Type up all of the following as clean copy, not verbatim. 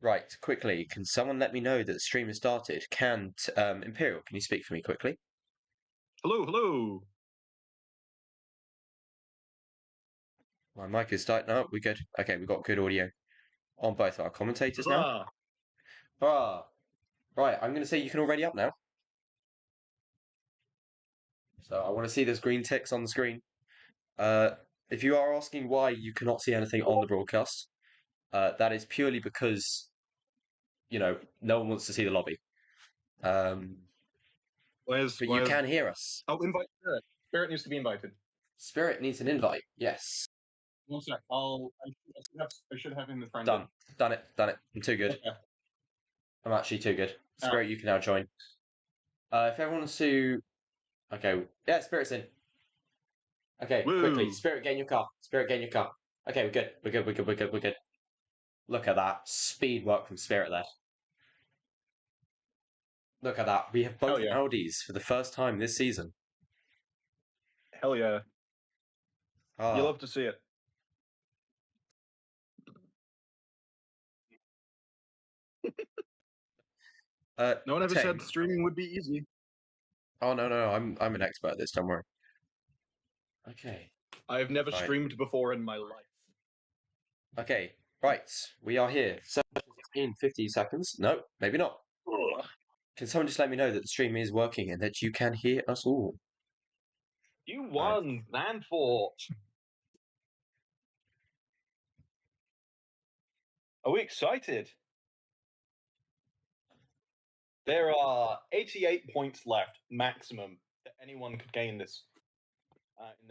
Right, quickly, can someone let me know that the stream has started? Imperial, can you speak for me quickly? Hello, hello. My mic is starting. No, we're good. Okay, we've got good audio on both our commentators now. Ah, right, I'm going to say you can already up now. So I want to see those green ticks on the screen. If you are asking why you cannot see anything on the broadcast, that is purely because, no one wants to see the lobby. But you can hear us. I'll invite Spirit. Spirit needs to be invited. Spirit needs an invite, yes. 1 sec. I should have him in front. Done it. I'm too good. Okay. I'm actually too good. Spirit, you can now join. If everyone wants to... Okay, yeah, Spirit's in. Okay, Woo. Quickly. Spirit, get in your car. Okay, we're good. Look at that. Speed work from Spirit there. Look at that. We have both Audis for the first time this season. Hell yeah. You love to see it. No one ever said streaming would be easy. Oh, no. I'm an expert at this, don't worry. Okay. I've never streamed before in my life. Okay, right. We are here. So in 50 seconds. No, maybe not. Ugh. Can someone just let me know that the stream is working and that you can hear us all? You won, Landfort. Are we excited? There are 88 points left, maximum, that anyone could gain this in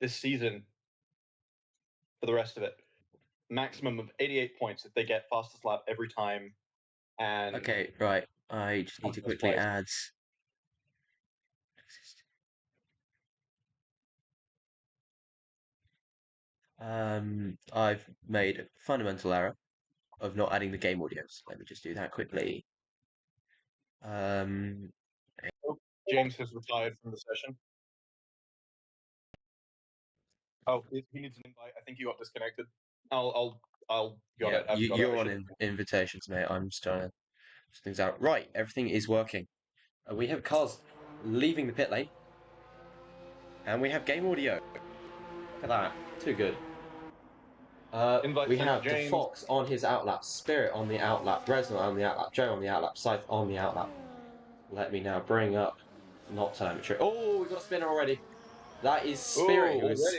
this season. For the rest of it, maximum of 88 points if they get fastest lap every time. And okay, right. I just need to quickly add. I've made a fundamental error of not adding the game audios. Let me just do that quickly. James has retired from the session. Oh, he needs an invite. I think you got disconnected. I'll got it. You're on invitations, mate. I'm just trying to sort things out. Right, everything is working. We have cars leaving the pit lane, and we have game audio. Look at that, too good. We have the Fox on his outlap, Spirit on the outlap, Resnor on the outlap, Joe on the outlap, Scythe on the outlap. Let me now bring up not telemetry. Oh, we've got a spinner already. That is Spirit who is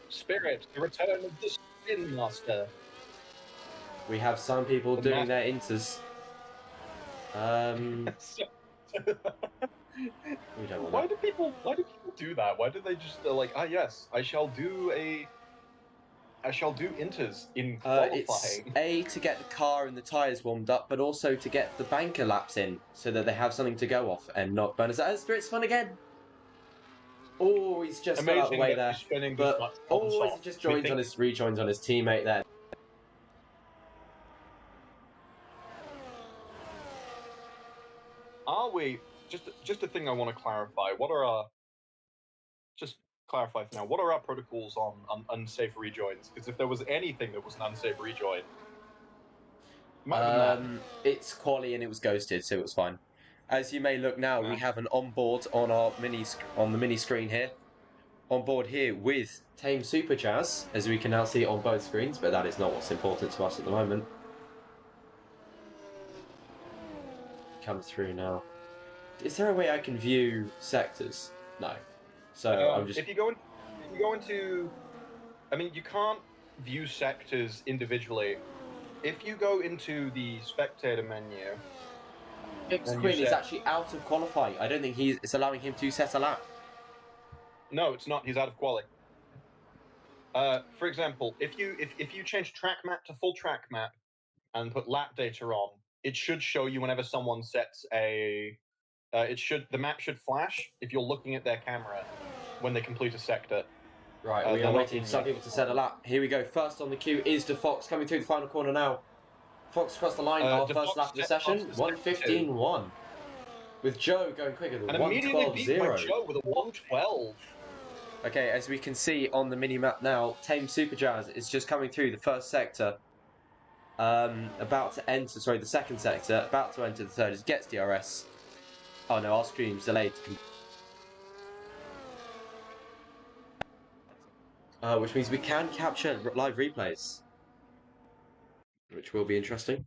Spirit, the return of the Spin Master. We have some people doing their inters. We don't want why do people do that? Why do they just like, yes, I shall do inters in qualifying. It's A, to get the car and the tyres warmed up, but also to get the banker laps in so that they have something to go off and not burn us out. Spirit's fun again. Oh, he's just got out of the way there. But he just rejoins on his teammate there. Are we just a thing I want to clarify? What are our clarify for now? What are our protocols on unsafe rejoins? Because if there was anything that was an unsafe rejoin, it's quali and it was ghosted, so it was fine. As you may look now, we have an onboard on the mini screen here. On board here with Tame Super Jazz, as we can now see on both screens, but that is not what's important to us at the moment. Come through now. Is there a way I can view sectors? No. So I'm just. If you go into, I mean, you can't view sectors individually. If you go into the spectator menu, screen is actually out of qualifying. I don't think it's allowing him to set a lap. No, it's not. He's out of quali. For example, if you change track map to full track map and put lap data on, it should show you whenever someone sets a. The map should flash if you're looking at their camera when they complete a sector. Right, we are waiting for some people to set a lap. Here we go. First on the queue is DeFox coming through the final corner now. Fox across the line, our first lap of the session, 1:15.1. With Joe going quicker than 1:12.0. And immediately beat by Joe with a 1:12. Okay, as we can see on the mini-map now, Tame Super Jazz is just coming through the first sector. About to enter, sorry, the second sector, about to enter the third as gets DRS. Oh no, our stream's delayed. Which means we can capture live replays, which will be interesting.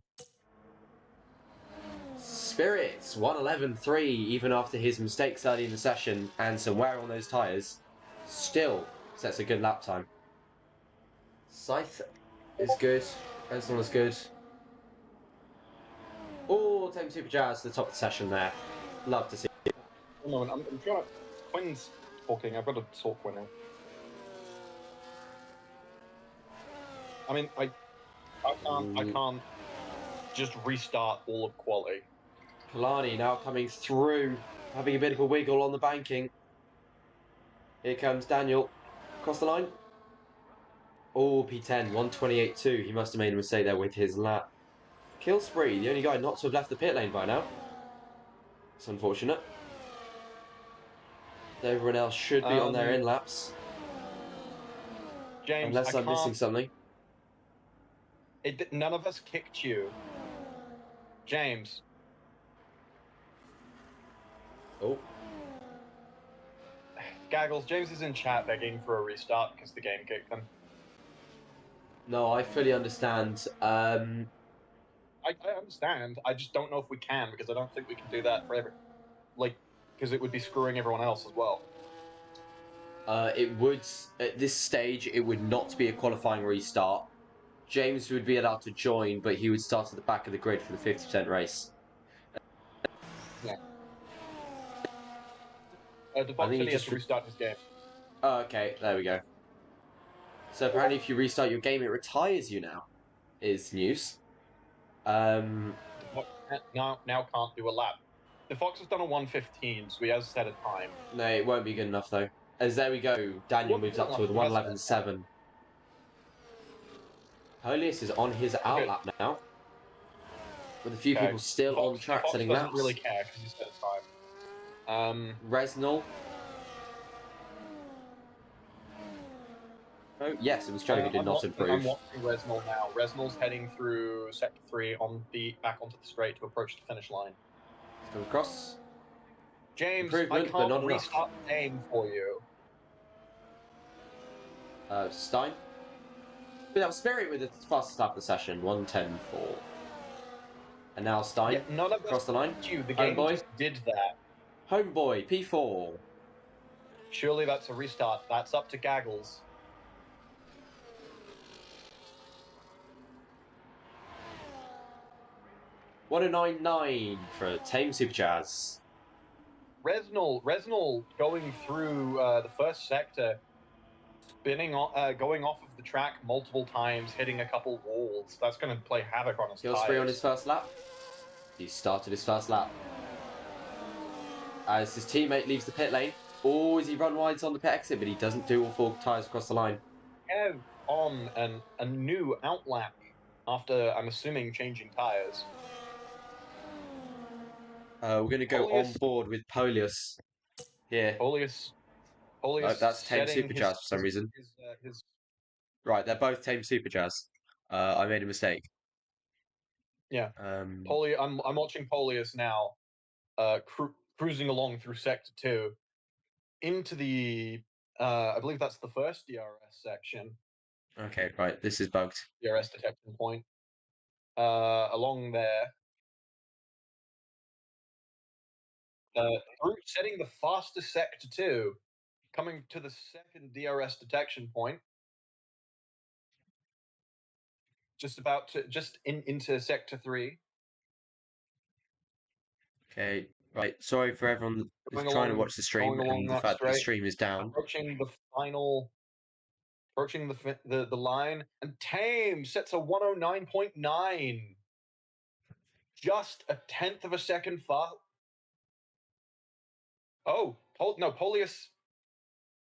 Spirits 1:11.3, even after his mistakes early in the session and some wear on those tyres, still sets a good lap time. Scythe is good. Resnell is good. Oh, Tame Super Jazz to the top of the session there. Love to see. One moment, I'm trying to. Quinn's talking. I've got to talk Quinn now. I mean, I can't just restart all of quality. Kalani now coming through, having a bit of a wiggle on the banking. Here comes Daniel. Across the line. Oh, P10, 1:28.2. He must have made a mistake there with his lap. Kill spree, the only guy not to have left the pit lane by now. It's unfortunate. Everyone else should be on their in laps. James, unless I'm missing something. None of us kicked you. James. Oh. Gaggles, James is in chat begging for a restart because the game kicked him. No, I fully understand. I understand. I just don't know if we can because I don't think we can do that for because it would be screwing everyone else as well. It would, at this stage, it would not be a qualifying restart. James would be allowed to join, but he would start at the back of the grid for the 50% race. Yeah. The box said he has to restart his game. Oh, okay, there we go. So apparently if you restart your game, it retires you now, is news. Now can't do a lap. The Fox has done a 1:15, so he has set a time. No, it won't be good enough though. As there we go, Daniel moves up to a 1:11.7. Holius is on his out lap now. With a few people still on track setting laps. Doesn't really care because he's set a time. Resnell. Oh, yes, it was Joe who did not improve. I'm watching Resnell now. Resnell's heading through Sector 3 back onto the straight to approach the finish line. Come across. James, I can't restart the game for you. Stein. But that was Spirit with the fastest start of the session, 1:10.4. And now Stein, across the line. The game just did that. Homeboy, P4. Surely that's a restart. That's up to Gaggles. $109.9 for Tame Super Jazz. Resnell going through the first sector, going off of the track multiple times, hitting a couple walls. That's going to play havoc on his tires. Kill spree on his first lap. He started his first lap. As his teammate leaves the pit lane. Oh, as he run wides on the pit exit, but he doesn't do all 4 tyres across the line. Kev on a new outlap after, I'm assuming, changing tyres. We're going to go on board with Polius here. Polius Oh, that's Tame Super Jazz for some reason. Right, they're both Tame Super Jazz. I made a mistake. Yeah. I'm watching Polius now, cruising along through Sector 2 into the, I believe that's the first DRS section. Okay, right, this is bugged. DRS detection point. Along there. Through setting the fastest Sector 2, coming to the second DRS detection point. Just into Sector 3. Okay, right. Sorry for everyone who's trying to watch the stream and the fact that the stream is down. Approaching the line, and Tame sets a 109.9. Just a 1/10 of a second fast. Oh, no, Polius.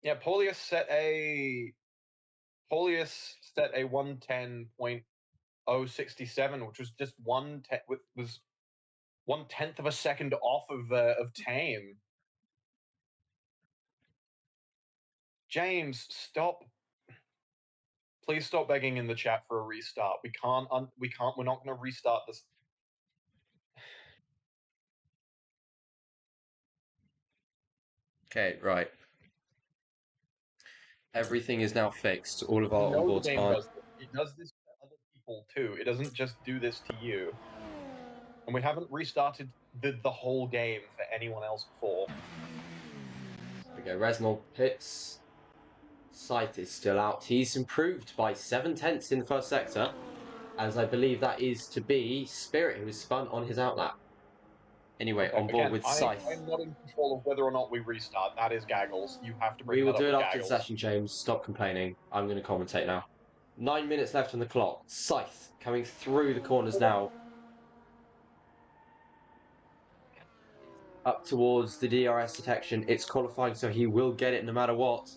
Yeah, Polius set a 110.067, which was just 1/10 of a second off of Tame. James, stop. Please stop begging in the chat for a restart. We can't. We're not going to restart this. Okay, right. Everything is now fixed. All of our You know the onboards game are. does this. It does this to other people too. It doesn't just do this to you. And we haven't restarted the whole game for anyone else before. Okay, Resmol hits. Scythe is still out. He's improved by 7/10 in the first sector, as I believe that is to be Spirit, who is spun on his outlap. Anyway, Okay, on board again, with I'm Scythe. not in control of whether or not we restart. That is Gaggles. You have to We bring will that do up it with after the Gaggles. session, James. Stop complaining. I'm going to commentate now. 9 minutes left on the clock. Scythe coming through the corners now. Up towards the DRS detection. It's qualifying, so he will get it no matter what.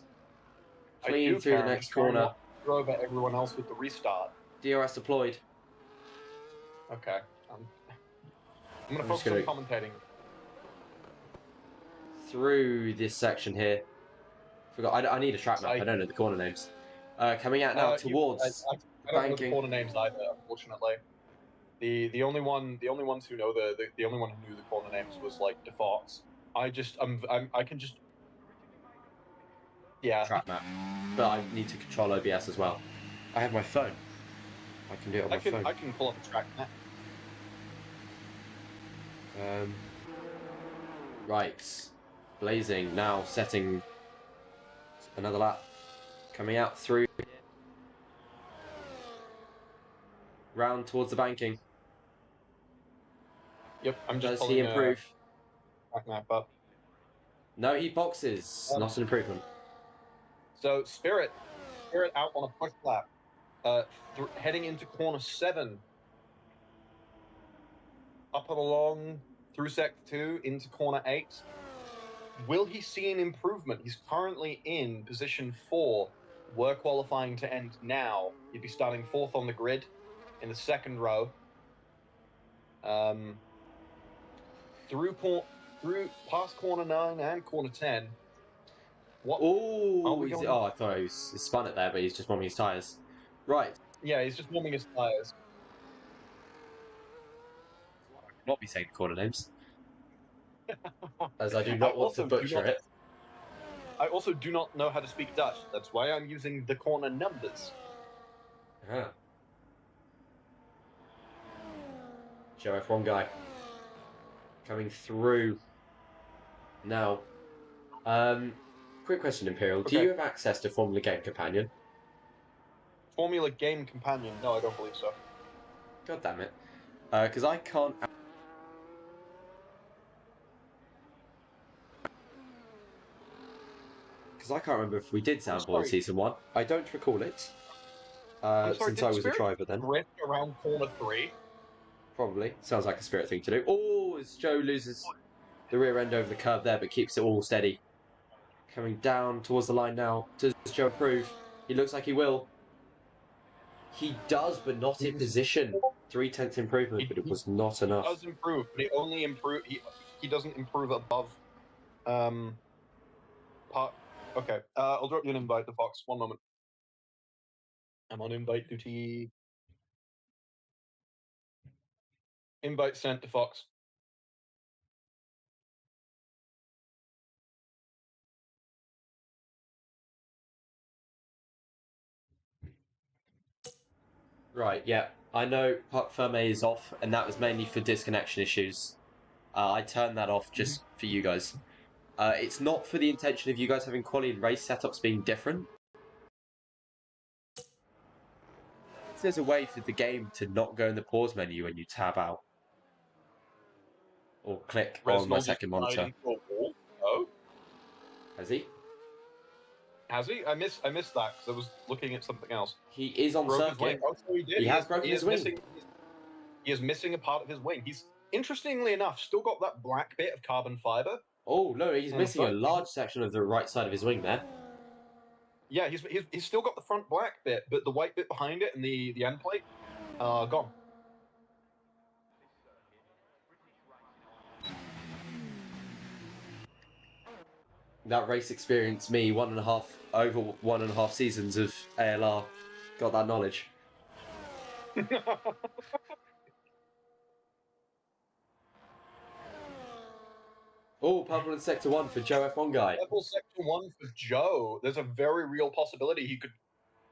I Clean do through care. the I'm next just trying corner. not to throw over everyone else with the restart. DRS deployed. Okay. I'm going to I'm just focus on gonna- commentating. Through this section here. Forgot. I need a track map. I don't know the corner names. Coming out now towards I don't know the banking. corner names either, unfortunately. The only ones who know the only one who knew the corner names was like DeFox. I can just Track map. But I need to control OBS as well. I have my phone. I can do it on my phone. I can pull up a track map. Right. Blazing now, setting another lap. Coming out through. Round towards the banking. Yep, I'm just Does pulling he improve? a track map up. No, he boxes. Not an improvement. So Spirit out on a push lap, heading into corner 7. Up and along through sector 2 into corner 8. Will he see an improvement? He's currently in position 4. Were qualifying to end now, he'd be starting 4th on the grid in the second row. Through past corner 9 and corner 10. Oh, I thought he spun it there, but he's just warming his tyres. Right. Yeah, he's just warming his tyres. Not be saying corner names. As I do not want to butcher it. I also do not know how to speak Dutch. That's why I'm using the corner numbers. Show F1 guy. Coming through. Now. Quick question, Imperial. Okay. Do you have access to Formula Game Companion? Formula Game Companion? No, I don't believe so. God damn it. Because I can't... Because I can't remember if we did soundboard Season 1. I don't recall it. Since I was a driver then. Drift around corner 3? Probably. Sounds like a Spirit thing to do. Oh, as Joe loses the rear end over the curb there, but keeps it all steady. Coming down towards the line now. Does Joe improve? He looks like he will. He does, but not in position. 3/10 improvement, but it was not enough. He does improve, but it only improve. He doesn't improve above. Okay. I'll drop you an invite to Fox. One moment. I'm on invite duty. Invite sent to Fox. Right, yeah. I know Parc Ferme is off, and that was mainly for disconnection issues. I turned that off just for you guys. It's not for the intention of you guys having quality and race setups being different. There's a way for the game to not go in the pause menu when you tab out. Or click on my second monitor. Oh? Has he? Has he? I missed that because I was looking at something else. He is on circuit. Oh, so he did. He has broken his wing. He is missing a part of his wing. He's, interestingly enough, still got that black bit of carbon fiber. Oh, no, he's missing a large section of the right side of his wing there. Yeah, he's still got the front black bit, but the white bit behind it and the end plate, gone. That race experience me over 1.5 seasons of ALR. Got that knowledge. Oh, purple in sector 1 for Joe F1 guy. Level sector 1 for Joe. There's a very real possibility he could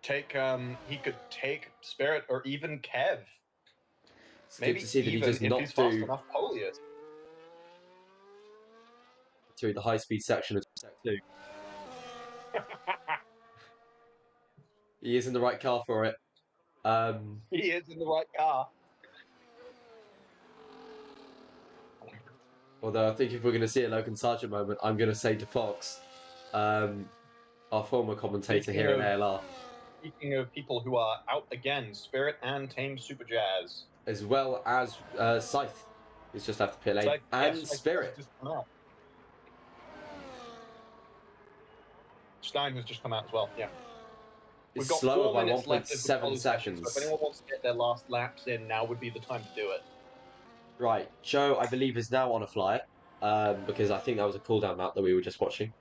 take Spirit or even Kev. It's Maybe good to see that he even does if not he's fast do enough, Polius. through the high-speed section of sector 2. He is in the right car for it. He is in the right car. Although I think if we're going to see a Logan Sargent moment, I'm going to say to Fox, our former commentator here in ALR. Speaking of people who are out again, Spirit and Tame Super Jazz. As well as Scythe, who's just after pit lane, and Spirit. Just come out. Stein has just come out as well, yeah. We've got slower 4 by minutes left of the 1.7 quality session, seconds. so if anyone wants to get their last laps in, now would be the time to do it. Right, Joe, I believe, is now on a flyer, because I think that was a cooldown map that we were just watching.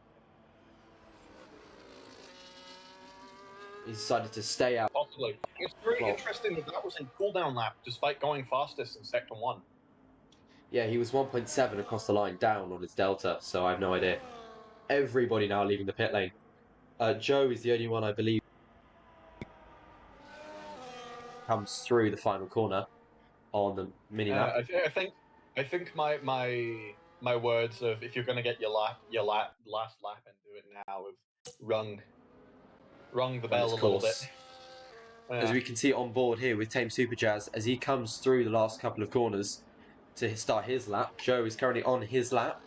He decided to stay out. Possibly. It's very interesting that was in cooldown lap, despite going fastest in Sector 1. Yeah, he was 1.7 across the line down on his delta, so I have no idea. Everybody now leaving the pit lane. Joe is the only one, I believe, comes through the final corner on the mini map. I think my words of if you're going to get your last lap and do it now have rung the bell a little bit. Yeah. As we can see on board here with Tame Super Jazz, as he comes through the last couple of corners to start his lap, Joe is currently on his lap.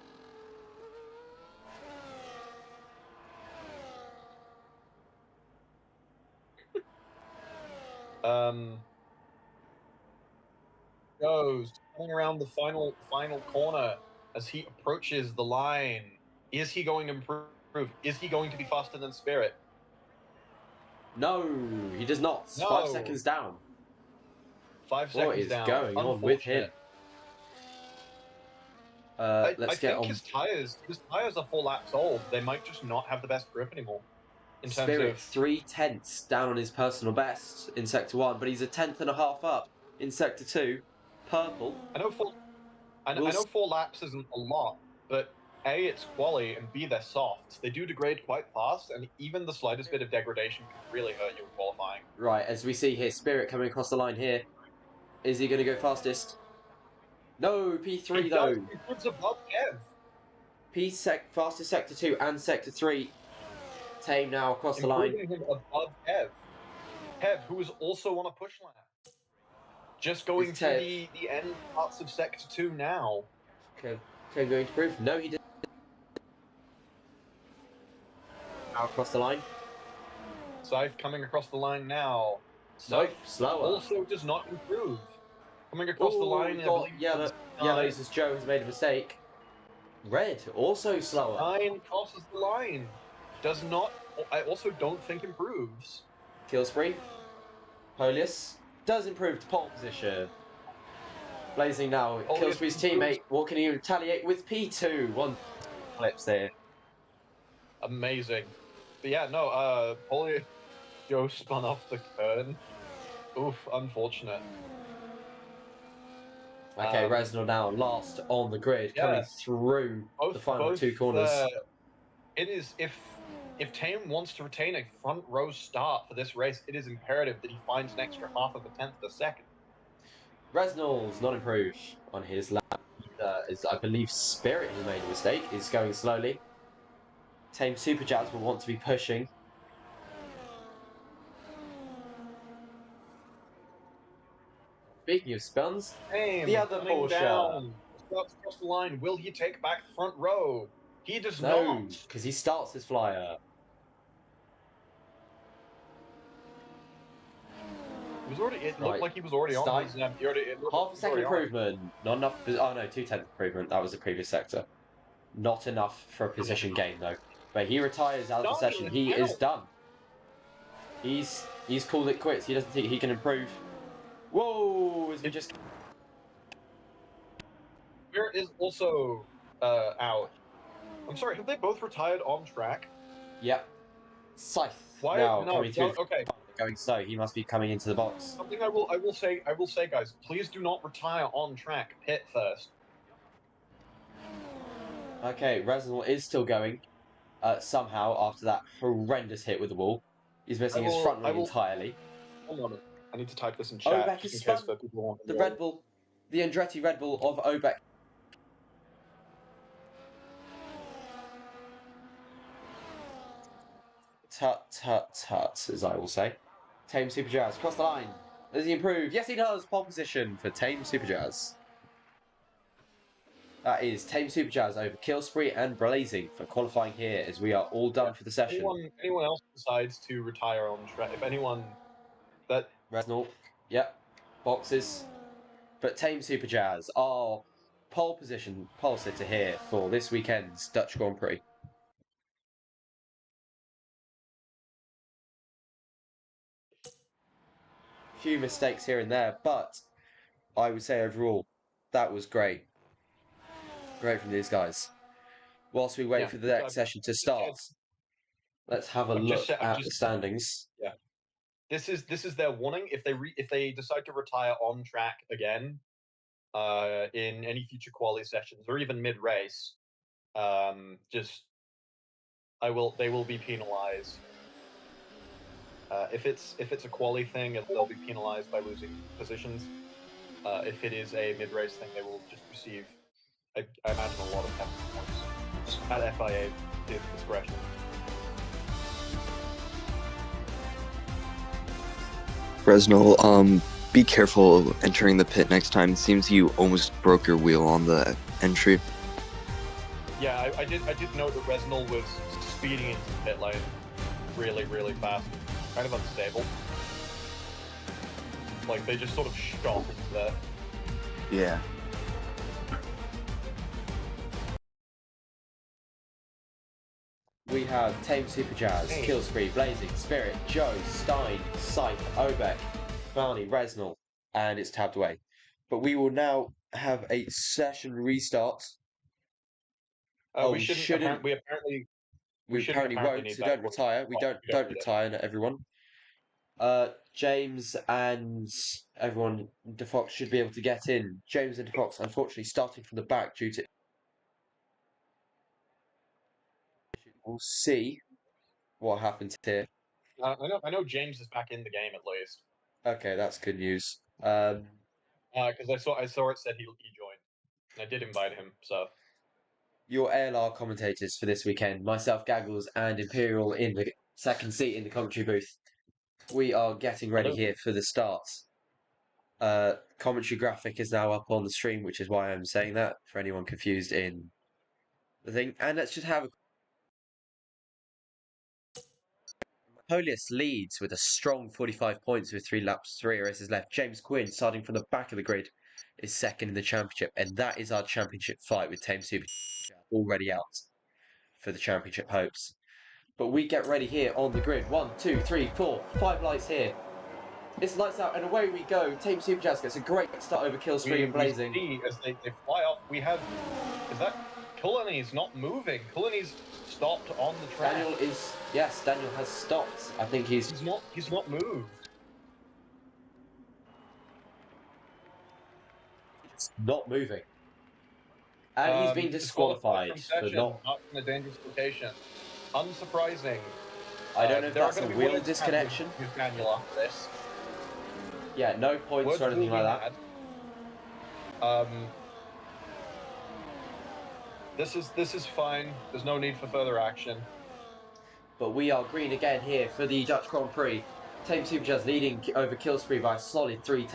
Goes coming around the final corner as he approaches the line. Is he going to improve? Is he going to be faster than Spirit? No, he does not. No. 5 seconds down. 5 seconds what is down. going on with him? I think his tires are 4 laps old. They might just not have the best grip anymore. Spirit 3/10 down on his personal best in sector 1, but he's a 10.5 up in sector 2. Purple. I know 4 laps isn't a lot, but A, it's quali, and B, they're softs. They do degrade quite fast, and even the slightest bit of degradation can really hurt you in qualifying. Right, as we see here, Spirit coming across the line here. Is he going to go fastest? No, P3 though. He's above Kev. Fastest sector 2 and sector 3. Tame now across the line. Him above Kev. Kev, who is also on a push lap. Just going to the end parts of sector 2 now. Okay, Kev going to prove? No, he didn't. Now across the line. Scythe coming across the line now. Nope, slower. Also does not improve. Coming across the line. Yellows as Joe has made a mistake. Red, also slower. Stein crosses the line. Does not. I also don't think improves. Kill spree. Polius does improve to pole position. Blazing now. Kill spree's teammate. What can he retaliate with P2? 1 clips there. Amazing. But yeah, no. Polius Joe spun off the curtain. Oof, unfortunate. Okay, Reznor now last on the grid, coming through the final 2 corners. It is if Tame wants to retain a front row start for this race, it is imperative that he finds an extra half of a tenth of a second. Resnor's not improved on his lap. As I believe Spirit has made a mistake, is going slowly. Tame Super Jazz will want to be pushing. Speaking of spuns, the other Porsche starts across the line. Will he take back the front row? He does not. No, because he starts his flyer. It looked like he was already on. Half a second improvement. Not enough. Oh no, 2/10 improvement. That was the previous sector. Not enough for a position gain though. But he retires out of the session. He is done. He's called it quits. He doesn't think he can improve. Whoa! As we just. Spirit is also out. I'm sorry, have they both retired on track? Yep. Scythe Why? now No, coming through. okay. Going slow. He must be coming into the box. Something I will say, guys, please do not retire on track. Pit first. Okay, Reznor is still going. Somehow after that horrendous hit with the wall, he's missing his front wing entirely. Hold on. I need to type this in chat Obek just is in case spun. for people want The Red Bull, the Andretti Red Bull of Obek. Tut tut tut, as I will say. Tame Super Jazz cross the line. Does he improve? Yes, he does. Pole position for Tame Super Jazz. That is Tame Super Jazz over Killspree and Blazing for qualifying here, as we are all done for the session. Anyone else decides to retire on track, if anyone that Reznor, yep, boxes. But Tame Super Jazz are pole position pole sitter here for this weekend's Dutch Grand Prix. Few mistakes here and there, but I would say overall that was great. Great from these guys. Whilst we wait for the next session to start, let's have a look at the standings. Yeah, this is their warning. If they decide to retire on track again, in any future quali sessions or even mid race, they will be penalized. If it's a quali thing, they'll be penalized by losing positions. If it is a mid race thing, they will just receive, I imagine, a lot of points at FIA discretion. Reznor, be careful entering the pit next time. It seems you almost broke your wheel on the entry. Yeah, I did note that Reznor was speeding into the pit lane really, really fast. Kind of unstable. Like, they just sort of shot into there. Yeah. We have Tame Super Jazz, Killspree, Blazing, Spirit, Joe, Stein, Scythe, Obek, Barney, Reznor, and it's tabbed away. But we will now have a session restart. We shouldn't. We apparently won't, so don't retire. We don't retire, not everyone. James and everyone, DeFox should be able to get in. James and DeFox, unfortunately, starting from the back due to. We'll see what happens here. I know James is back in the game at least. Okay, that's good news. Because I saw it said he joined, and I did invite him. So your ALR commentators for this weekend, myself, Gaggles, and Imperial in the second seat in the commentary booth. We are getting ready here for the start. Commentary graphic is now up on the stream, which is why I'm saying that for anyone confused in the thing. And let's just have a Polius leads with a strong 45 points with 3 races left. James Quinn, starting from the back of the grid, is second in the championship. And that is our championship fight with Tame Super already out for the championship hopes. But we get ready here on the grid. 1, 2, 3, 4, 5 lights here. It's lights out and away we go. Tame Super Jazz gets a great start over Killspree and Blazing. We see as they fly off, we have... Is that... Culliny's not moving. Culliny's stopped on the track. Daniel has stopped. I think he's not moved. It's not moving. And he's been disqualified for not in a dangerous location. Unsurprising. I don't know if that's a wheel disconnection. With Daniel after this. Yeah, no points or anything like that. This is fine. There's no need for further action. But we are green again here for the Dutch Grand Prix. Tame Super Jazz leading over Killspree by a solid 3.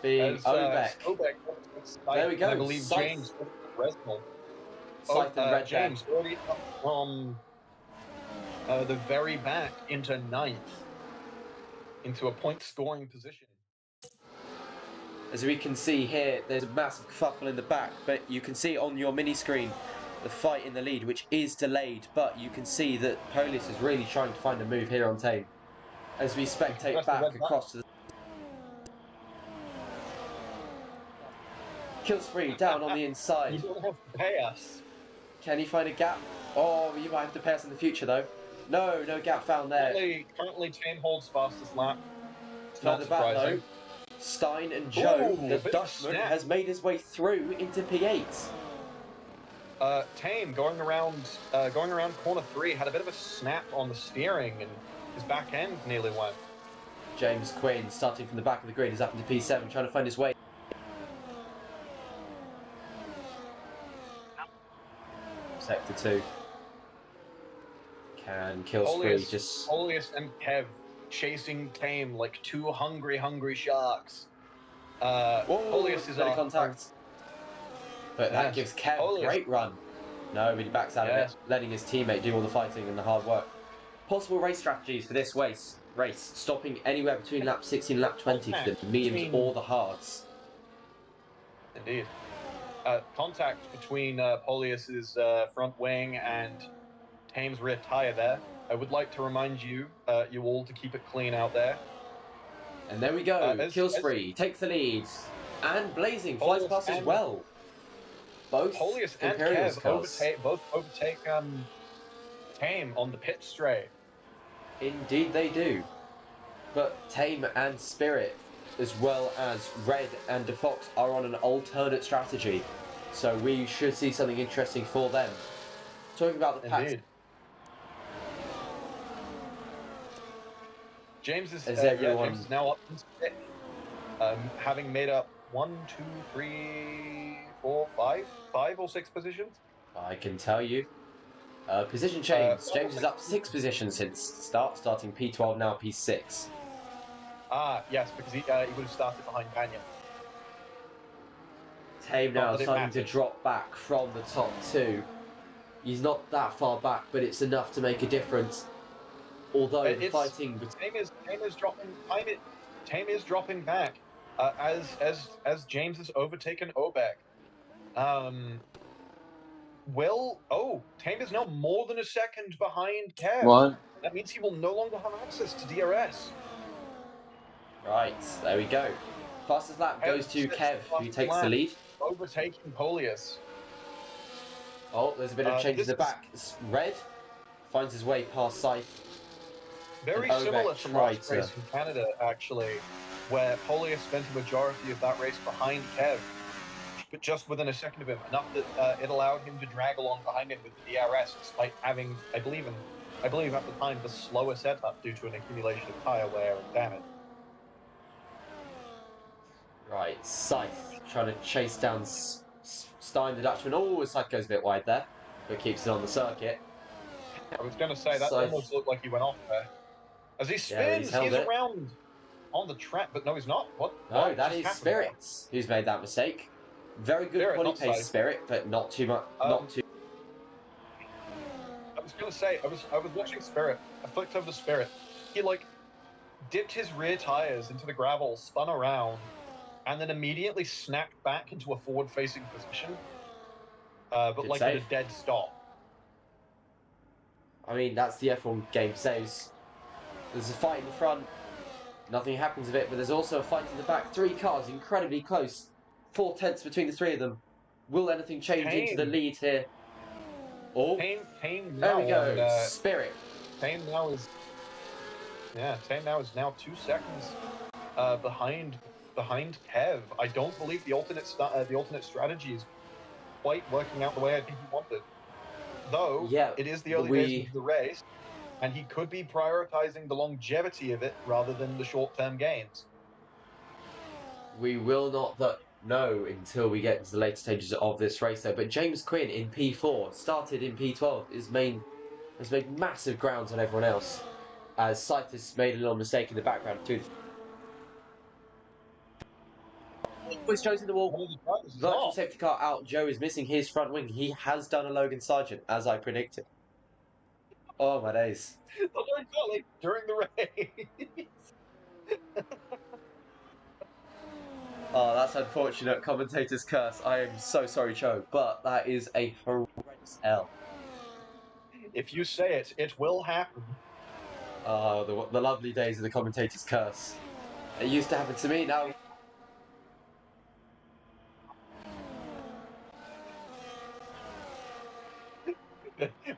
Being Obek. There we go. I believe James Reznor. Scythe and Red James already up from the very back into 9th, into a point scoring position. As we can see here, there's a massive kerfuffle in the back, but you can see on your mini screen the fight in the lead, which is delayed, but you can see that Polius is really trying to find a move here on Tame. As we spectate back across to the... Kills free down on the You inside. don't have to pay us. Can he find a gap? Oh, you might have to pay us in the future though. No, no gap found there. Currently Tame holds fastest lap. It's Turn not the back though. surprising. Stein and Joe, Ooh, the a bit of Dutchman, snap. has made his way through into P8. Tame going around corner 3 had a bit of a snap on the steering and his back end nearly went. James Quinn, starting from the back of the grid, is up into P7, trying to find his way. Sector 2. Can kill spree just... Polius and Kev chasing Tame like two hungry sharks. Polius is on on contact. But that gives Kev a great run. No, but he backs out of it, letting his teammate do all the fighting and the hard work. Possible race strategies for this race, stopping anywhere between lap 16 and lap 20 for the mediums or the hards. Indeed. Contact between Polius's front wing and Tame's rear tyre there. I would like to remind you, you all, to keep it clean out there. And there we go. Kill spree takes the lead, and Blazing flies past as well. Both Polius and Imperials Kev overtake Tame on the pit straight. Indeed they do. But Tame and Spirit, as well as Red and DeFox, are on an alternate strategy. So we should see something interesting for them. Talking about the pack. James is now up in 6th, having made up 1, 2, 3, 4, 5 or 6 positions. I can tell you. Position change. James is up 6 positions since starting P12, now P6. Ah, yes, because he would have started behind Banyan. Tame now starting to drop back from the top 2. He's not that far back, but it's enough to make a difference. Although the fighting, Tame is dropping back as James has overtaken Obek. Tame is now more than a second behind Kev. What? That means he will no longer have access to DRS. Right, there we go. Fastest lap goes to Kev, who takes the lead. Overtaking Polius. Oh, there's a bit of change in the back. Red finds his way past Scythe. Very similar to last race in Canada, actually, where Polius spent a majority of that race behind Kev, but just within a second of him, enough that it allowed him to drag along behind him with the DRS, despite having, I believe at the time, the slower setup due to an accumulation of tyre wear and damage. Right, Scythe trying to chase down Stein the Dutchman. Oh, Scythe goes a bit wide there, but keeps it on the circuit. I was going to say, that almost looked like he went off there. As he spins, he's around on the track, but no, he's not. What? No, that is Spirit who's made that mistake. Very good body pace, Spirit, but not too much. Not too. I was going to say, I was watching Spirit. I flicked over to Spirit. He dipped his rear tires into the gravel, spun around, and then immediately snapped back into a forward-facing position. But Good at a dead stop. I mean, that's the F1 game saves. There's a fight in the front, nothing happens of it, but there's also a fight in the back. 3 cars incredibly close, 4 tenths between the 3 of them. Will anything change into the lead here? Oh, Tame there we go. Spirit. Tame now is 2 seconds behind Kev. I don't believe the alternate strategy is quite working out the way I think he wanted. Though it is the early days of the race, and he could be prioritizing the longevity of it rather than the short-term gains. We will not know until we get to the later stages of this race, though. But James Quinn in P4 started in P12 has made massive grounds on everyone else, as Scythe has made a little mistake in the background too. He's chosen the wall. Virtual safety car out. Joe is missing his front wing. He has done a Logan Sargent, as I predicted. Oh my days. During the race. Oh, that's unfortunate. Commentator's curse. I am so sorry, Joe, but that is a horrendous L. If you say it, it will happen. The lovely days of the commentator's curse. It used to happen to me now.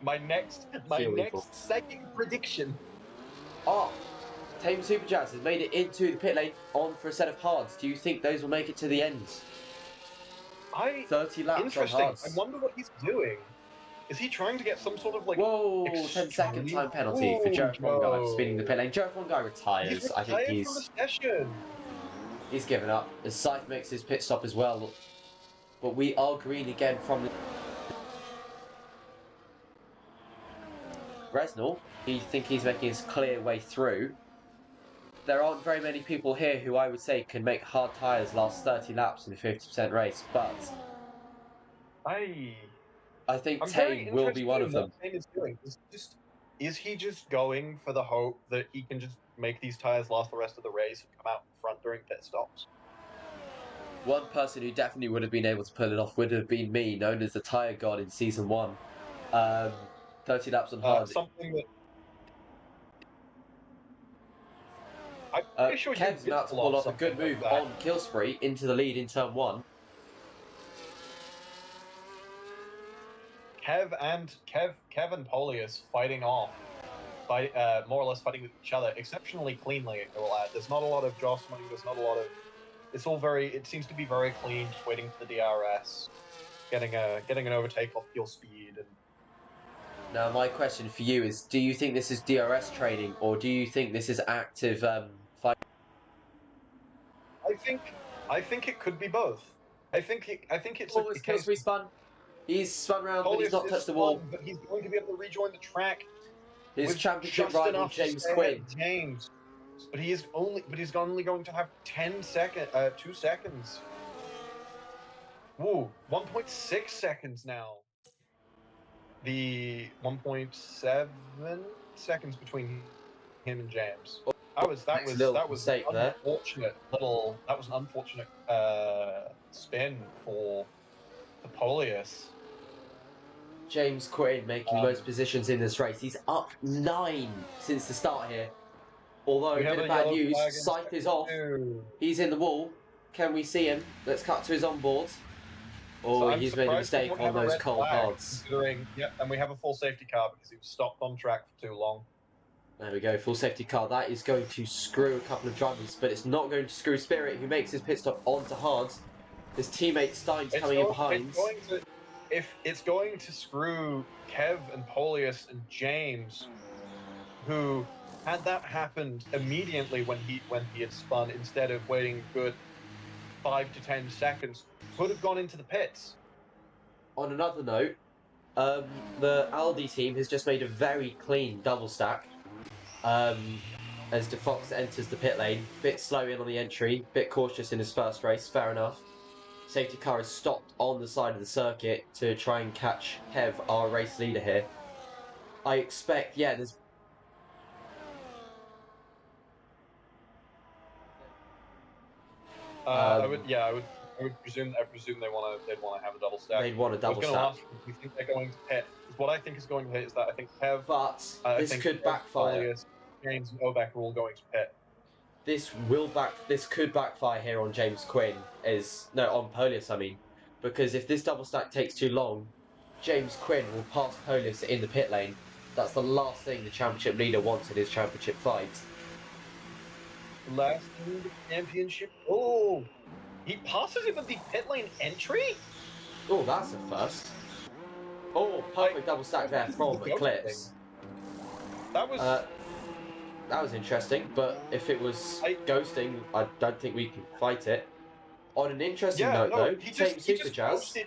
My next Feel evil. psychic prediction. Oh, Tame Super Jazz has made it into the pit lane on for a set of hards. Do you think those will make it to the end? 30 laps on Interesting. hards. I wonder what he's doing. Is he trying to get some sort of like? Whoa, 10-second time penalty for Jareth Wongai spinning the pit lane. Jareth Wongai retires. He's I think retired from the session. he's given up. As Scythe makes his pit stop as well. But we are green again from the... Resnall, you think he's making his clear way through. There aren't very many people here who I would say can make hard tyres last 30 laps in a 50% race, but I think I'm Tame will be one of them. What Tame is doing. Is he just going for the hope that he can just make these tyres last the rest of the race and come out in front during pit stops? One person who definitely would have been able to pull it off would have been me, known as the tyre god in season 1. 30 laps on hard. Something that I'm pretty sure Kev's about to pull off a good move like on Kill Spree into the lead in turn 1. Kev and Polius fighting off, more or less fighting with each other exceptionally cleanly. I will add. There's not a lot of jostling. There's not a lot of. It's all very. It seems to be very clean. Just waiting for the DRS, getting an overtake off your speed. And now my question for you is: do you think this is DRS training, or do you think this is active fight? I think it could be both. I think it's a Kill Spree spun. He's spun around, but he's not touched the wall. But he's going to be able to rejoin the track. His championship rival James Quinn. But he's only going to have 2 seconds. Woo, 1.6 seconds now. The 1.7 seconds between him and James. That was an unfortunate spin for Polius. James Quinn making most positions in this race. He's up 9 since the start here. Although, a bit of bad news, Scythe is off. He's in the wall. Can we see him? Let's cut to his onboard. Oh, so he's made a mistake on those cold hards. And we have a full safety car because he was stopped on track for too long. There we go, full safety car. That is going to screw a couple of drivers, but it's not going to screw Spirit, who makes his pit stop onto hards. His teammate Stein's coming in behind. It's going to screw Kev and Polius and James, who, had that happened immediately when he had spun instead of waiting a good 5 to 10 seconds, could have gone into the pits. On another note, the Aldi team has just made a very clean double stack. As DeFox enters the pit lane, bit slow in on the entry, bit cautious in his first race, fair enough. Safety car is stopped on the side of the circuit to try and catch Kev, our race leader here. I expect, there's... I would presume they'd want to have a double stack. They'd want a double stack. Ask if you think they're going to pit. What I think is going to hit is that I think Kev, but this could backfire. Polius, James and Obek are all going to pit. This could backfire here on James Quinn, on Polius, I mean, because if this double stack takes too long, James Quinn will pass Polius in the pit lane. That's the last thing the championship leader wants in his championship fight. Last in the championship. Oh, he passes him at the pit lane entry. Oh, that's a first. Oh, perfect double stack there from Eclipse. That was interesting, but if it was ghosting, I don't think we can fight it. On an interesting note, though, Tame Super Jazz.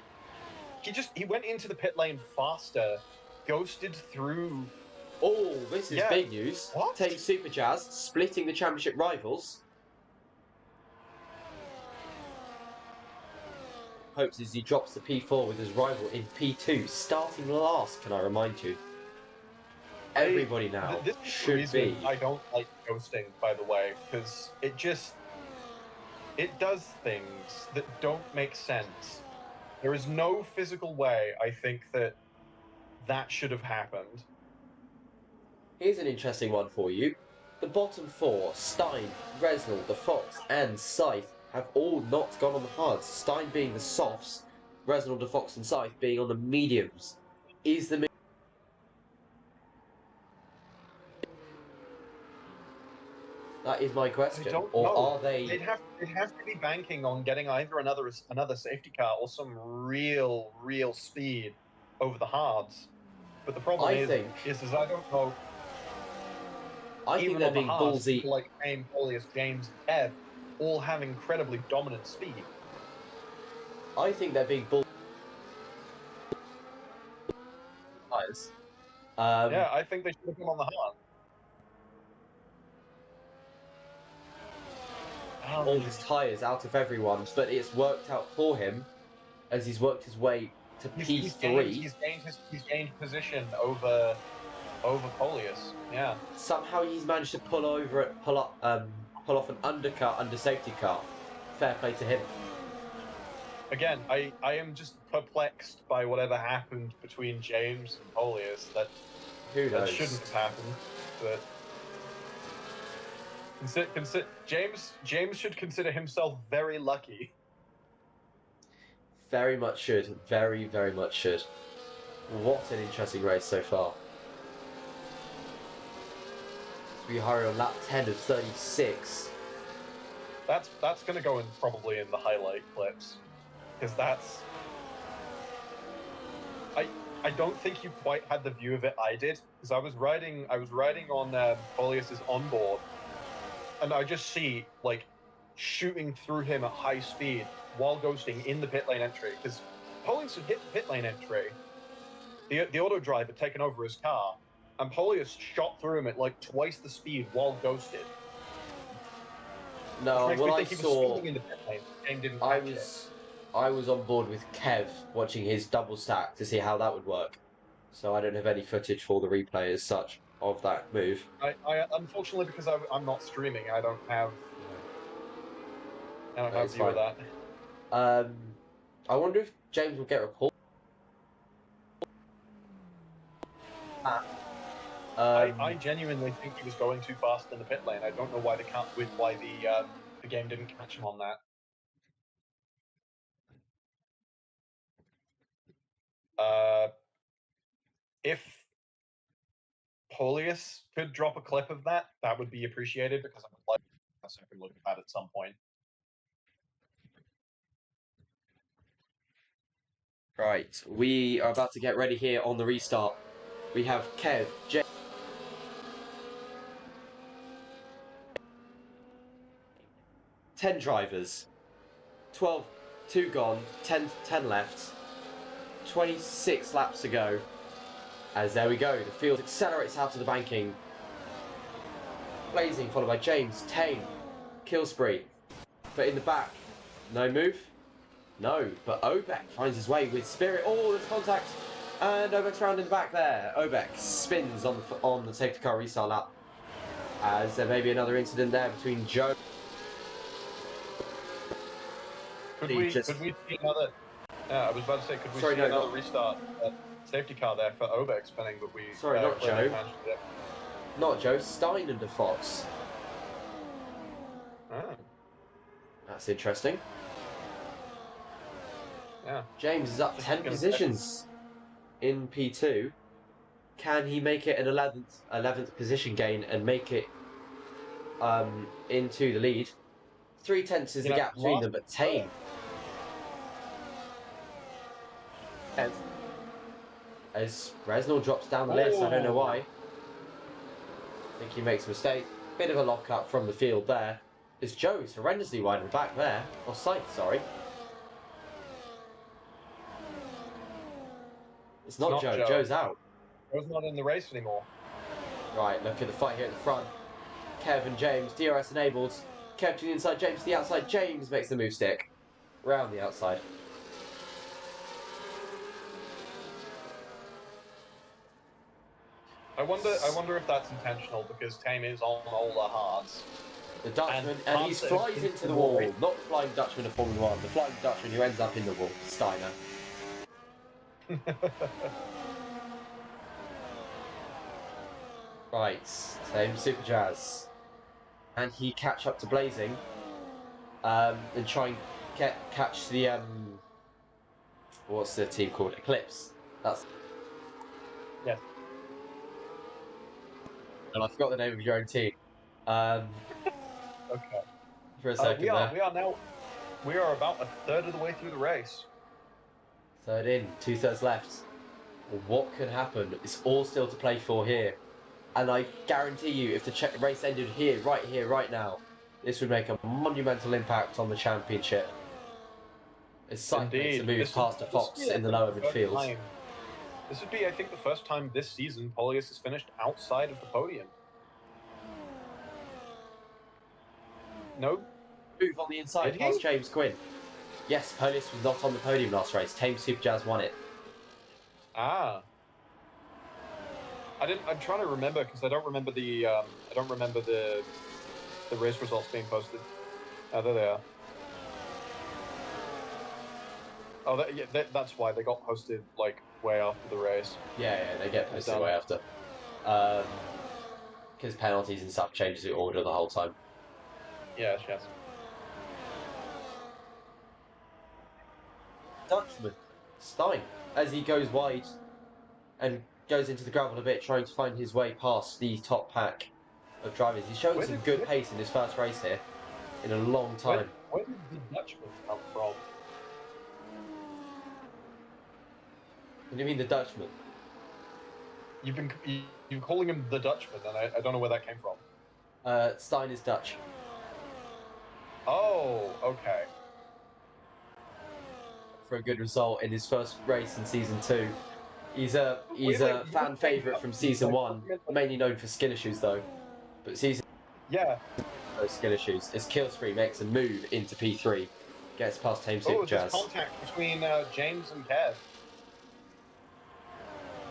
He went into the pit lane faster, ghosted through. Oh, this is big news. What? Tame Super Jazz splitting the championship rivals. Hopes as he drops the P4 with his rival in P2, starting last, can I remind you. Everybody now should be. I don't like ghosting, by the way, because it does things that don't make sense. There is no physical way I think that should have happened. Here's an interesting one for you. The bottom 4, Stein, Resnall, the Fox, and Scythe, have all not gone on the hards. Stein being the softs, Resnall, the Fox, and Scythe being on the mediums. Is the That is my I question. don't Or know. are they? They'd have to be banking on getting either another safety car or some real speed over the hards. But the problem I is think I don't know. I think Even they're on the being hards, ballsy. people like Kane, Polius, James, and Kev all have incredibly dominant speed. I think they're being ballsy. Yeah, I think they should have come on the hard. All his tyres out of everyone, but it's worked out for him as he's worked his way to He's P3. gained position over Polius. Yeah. Somehow he's managed to pull off an undercut under safety car. Fair play to him. Again, I am just perplexed by whatever happened between James and Polius. That shouldn't have happened, but James should consider himself very lucky. Very much should. Very, very much should. What an interesting race so far. So we hurry on lap 10 of 36. That's going to go in probably in the highlight clips, because that's. I don't think you quite had the view of it I did, because I was riding on Polius's onboard, and I just see like shooting through him at high speed while ghosting in the pit lane entry, because Polius had hit the pit lane entry. The auto drive had taken over his car, and Polius shot through him at like twice the speed while ghosted. No, Which makes well, me I think he was saw. speeding in the pit lane. The game didn't catch it. I was on board with Kev watching his double stack to see how that would work. So I don't have any footage for the replay as such of that move. I unfortunately, because I'm not streaming, I don't have view of that. I wonder if James will get report. I genuinely think he was going too fast in the pit lane. I don't know why the game didn't catch him on that. If Polius could drop a clip of that, that would be appreciated, because I would like a second look at that at some point. Right, we are about to get ready here on the restart. We have Kev, 10 drivers, 12, 2 gone, 10 left, 26 laps to go. As there we go, the field accelerates out of the banking. Blazing, followed by James, Tane, Killspree. But in the back, no move? No, but Obek finds his way with Spirit. Oh, there's contact. And Obek's round in the back there. Obek spins on the safety car restart lap. As there may be another incident there between Joe. Could we see another? Yeah, I was about to say, could we see another restart safety car there for Obek spinning? But we not Joe. Not Joe. Stein under Fox. Ah. That's interesting. Yeah. James is up 10 positions in P2. Can he make it an 11th position gain and make it into the lead? 3/10 is the gap between them, but Tane. As Resnall drops down the list, I don't know why. I think he makes a mistake. Bit of a lock-up from the field there. As Joe is horrendously wide in the back there. Or sight, sorry. It's not Joe. Joe's out. Joe's not in the race anymore. Right, look at the fight here at the front. Kev and James, DRS enabled. Kev to the inside, James to the outside. James makes the move stick. Round the outside. I wonder if that's intentional, because Tame is on all the hards. The Dutchman, and he flies into the wall. Not the Flying Dutchman of Formula 1, the Flying Dutchman who ends up in the wall. Steiner. Right, same Super Jazz. And he catch up to Blazing. And try and catch the what's the team called? Eclipse. That's yes. And I forgot the name of your own team. Okay. for a second there. We are about a third of the way through the race. Third in, 2/3 left. Well, what could happen? It's all still to play for here. And I guarantee you, if the race ended here, right now, this would make a monumental impact on the championship. As Scythe makes a move past a Fox in the lower midfield. This would be, I think, the first time this season Polius has finished outside of the podium. No? Move on the inside past James Quinn. Yes, Polius was not on the podium last race. Tame Super Jazz won it. Ah. I'm trying to remember because I don't remember the race results being posted. Oh, there they are. Oh, that's why they got posted like way after the race. Yeah, they get posted way after. Because penalties and stuff changes the order the whole time. Yes. Dutchman, Stein, as he goes wide and goes into the gravel a bit, trying to find his way past the top pack of drivers. He's showing some good pace in his first race here in a long time. Where did the Dutchman come from? What do you mean the Dutchman? You've been calling him the Dutchman, and I don't know where that came from. Stein is Dutch. Oh, okay. For a good result in his first race in season 2. He's a fan favourite from season 1, mainly known for skill issues though. But season those skill issues as Killspree makes a move into P3, gets past Tame Super Jazz. Contact between James and Kev.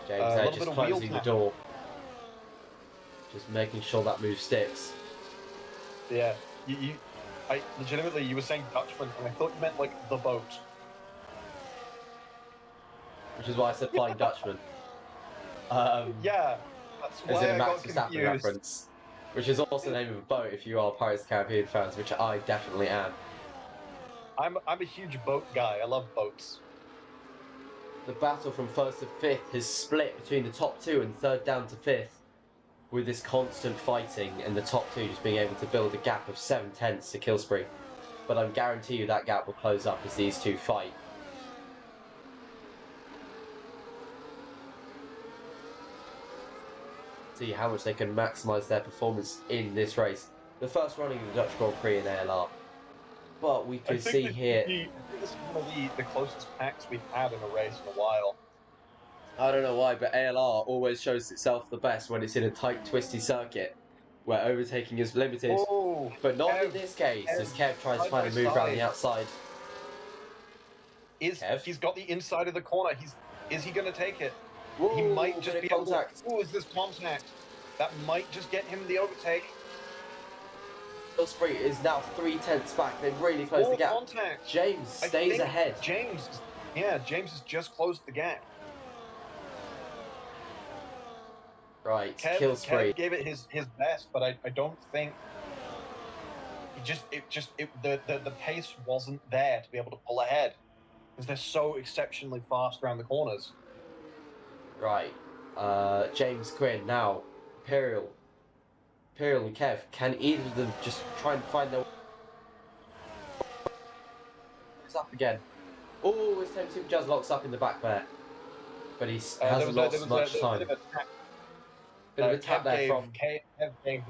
James just closing the door, just making sure that move sticks. Yeah, I legitimately, you were saying Dutchman, and I thought you meant like the boat. Which is why I said Flying Dutchman. Yeah, that's why as in I Max got Verstappen reference. Which is also the name of a boat if you are Pirates of the Caribbean fans, which I definitely am. I'm a huge boat guy. I love boats. The battle from 1st to 5th has split between the top 2 and 3rd down to 5th, with this constant fighting and the top 2 just being able to build a gap of 7/10 to Killspree. But I guarantee you that gap will close up as these two fight. See how much they can maximise their performance in this race. The first running of the Dutch Grand Prix in ALR. But we can see here... This is one of the closest packs we've had in a race in a while. I don't know why, but ALR always shows itself the best when it's in a tight, twisty circuit, where overtaking is limited. Oh, but not in this case, as Kev tries to find a move around the outside. He's got the inside of the corner. Is he going to take it? Whoa, he might just be contact. Oh, is this contact? That might just get him the overtake. Killspree is now 3/10 back. They've really closed the gap. Contact. James stays ahead. James has just closed the gap. Right, Kev Killspree gave it his best, but I don't think the pace wasn't there to be able to pull ahead because they're so exceptionally fast around the corners. Right, James Quinn now, Imperial and Kev. Can either of them just try and find their... It's up again. Oh, it's Tame Super Jazz locks up in the back there, but he hasn't lost much time. Bit of a tap there from... Kev gave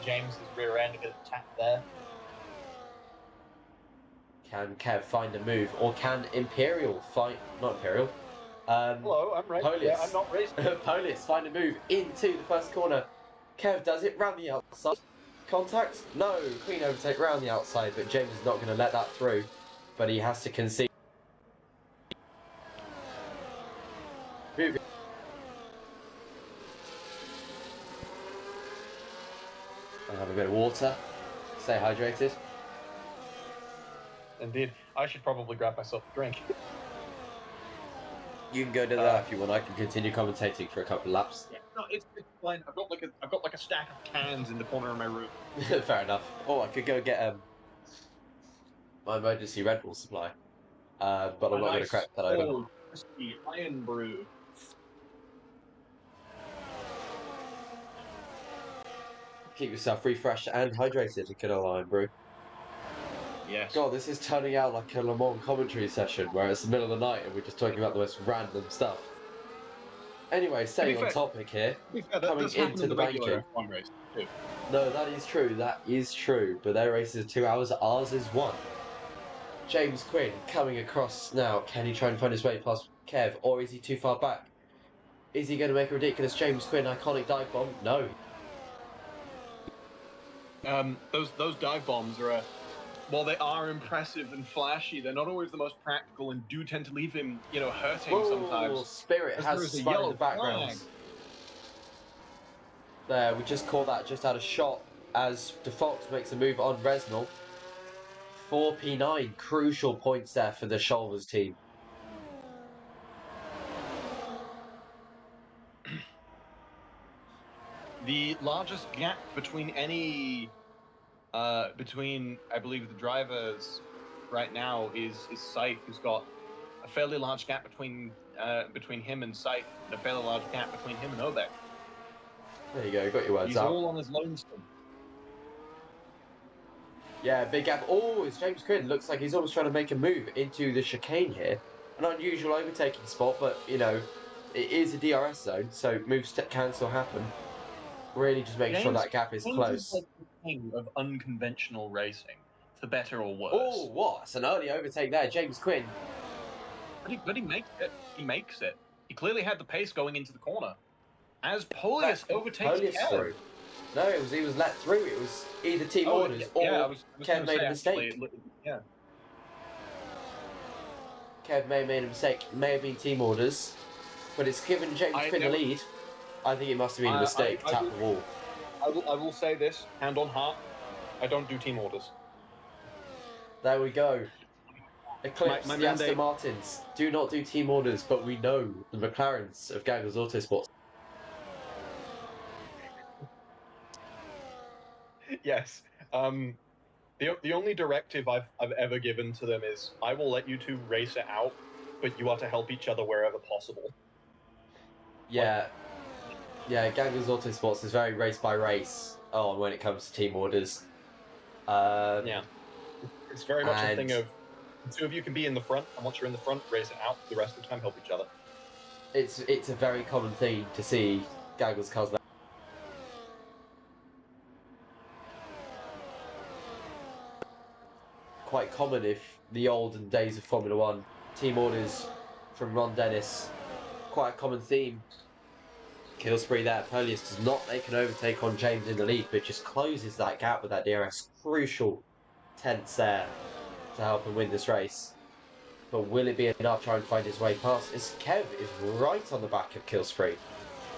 James his rear end a bit of tap there. Can Kev find a move, or can Imperial find... Not Imperial. Hello, I'm right. Polius. Yeah, I'm not racing. Polius find a move into the first corner. Kev does it round the outside. Contact? No. Clean overtake round the outside, but James is not going to let that through. But he has to concede. Move. I'll have a bit of water. Stay hydrated. Indeed. I should probably grab myself a drink. You can go to that if you want. I can continue commentating for a couple of laps. Yeah, no, it's fine. I've got like a stack of cans in the corner of my room. Fair enough. Oh, I could go get my emergency Red Bull supply. But I'm not going to crack that open. Crispy Iron Brew. Keep yourself refreshed and hydrated, good old Iron Brew. Yes. God, this is turning out like a Le Mans commentary session where it's the middle of the night and we're just talking about the most random stuff. Anyway, staying on topic here, coming into the banking. F1 race too. No, that is true. That is true. But their race is 2 hours. Ours is 1. James Quinn coming across now. Can he try and find his way past Kev, or is he too far back? Is he going to make a ridiculous James Quinn iconic dive bomb? No. Those dive bombs are while they are impressive and flashy, they're not always the most practical and do tend to leave him, hurting sometimes. Spirit has spun in the background. There, we just caught that just out of shot as DeFox makes a move on Resnal. 4P9, crucial points there for the Shoulders team. The largest gap between any, between I believe the drivers right now is Saif, who's got a fairly large gap between him and Saif, and a fairly large gap between him and Obek. There you go, got your words He's out. all on his lonesome. Yeah, big gap. Oh, it's James Quinn. Looks like he's almost trying to make a move into the chicane here. An unusual overtaking spot, but, it is a DRS zone, so moves can still happen. Really just making sure that gap is close. Is like the king of unconventional racing, for better or worse. Oh, what? It's an early overtake there, James Quinn. But he makes it. He makes it. He clearly had the pace going into the corner. As Polius overtakes Kev. No, he was let through. It was either team orders or Kev made a mistake. Yeah. Kev may have made a mistake. It may have been team orders, but it's given James Quinn the lead. I think it must have been a mistake. Tap the wall. I will say this, hand on heart, I don't do team orders. There we go. Eclipse, the Aston Martins do not do team orders, but we know the McLarens of Gaggles Autosports. Yes. The only directive I've ever given to them is I will let you two race it out, but you are to help each other wherever possible. Yeah. Yeah, Gaggles Autosports is very race by race when it comes to team orders. Yeah. It's very much a thing of two of you can be in the front, and once you're in the front, race it out. The rest of the time, help each other. It's a very common thing to see Gaggles cars. Quite common if the olden days of Formula One. Team orders from Ron Dennis. Quite a common theme. Kill spree there. Polius does not make an overtake on James in the lead, but just closes that gap with that DRS. Crucial tenths there to help him win this race. But will it be enough to try and find his way past? Kev is right on the back of Killspree.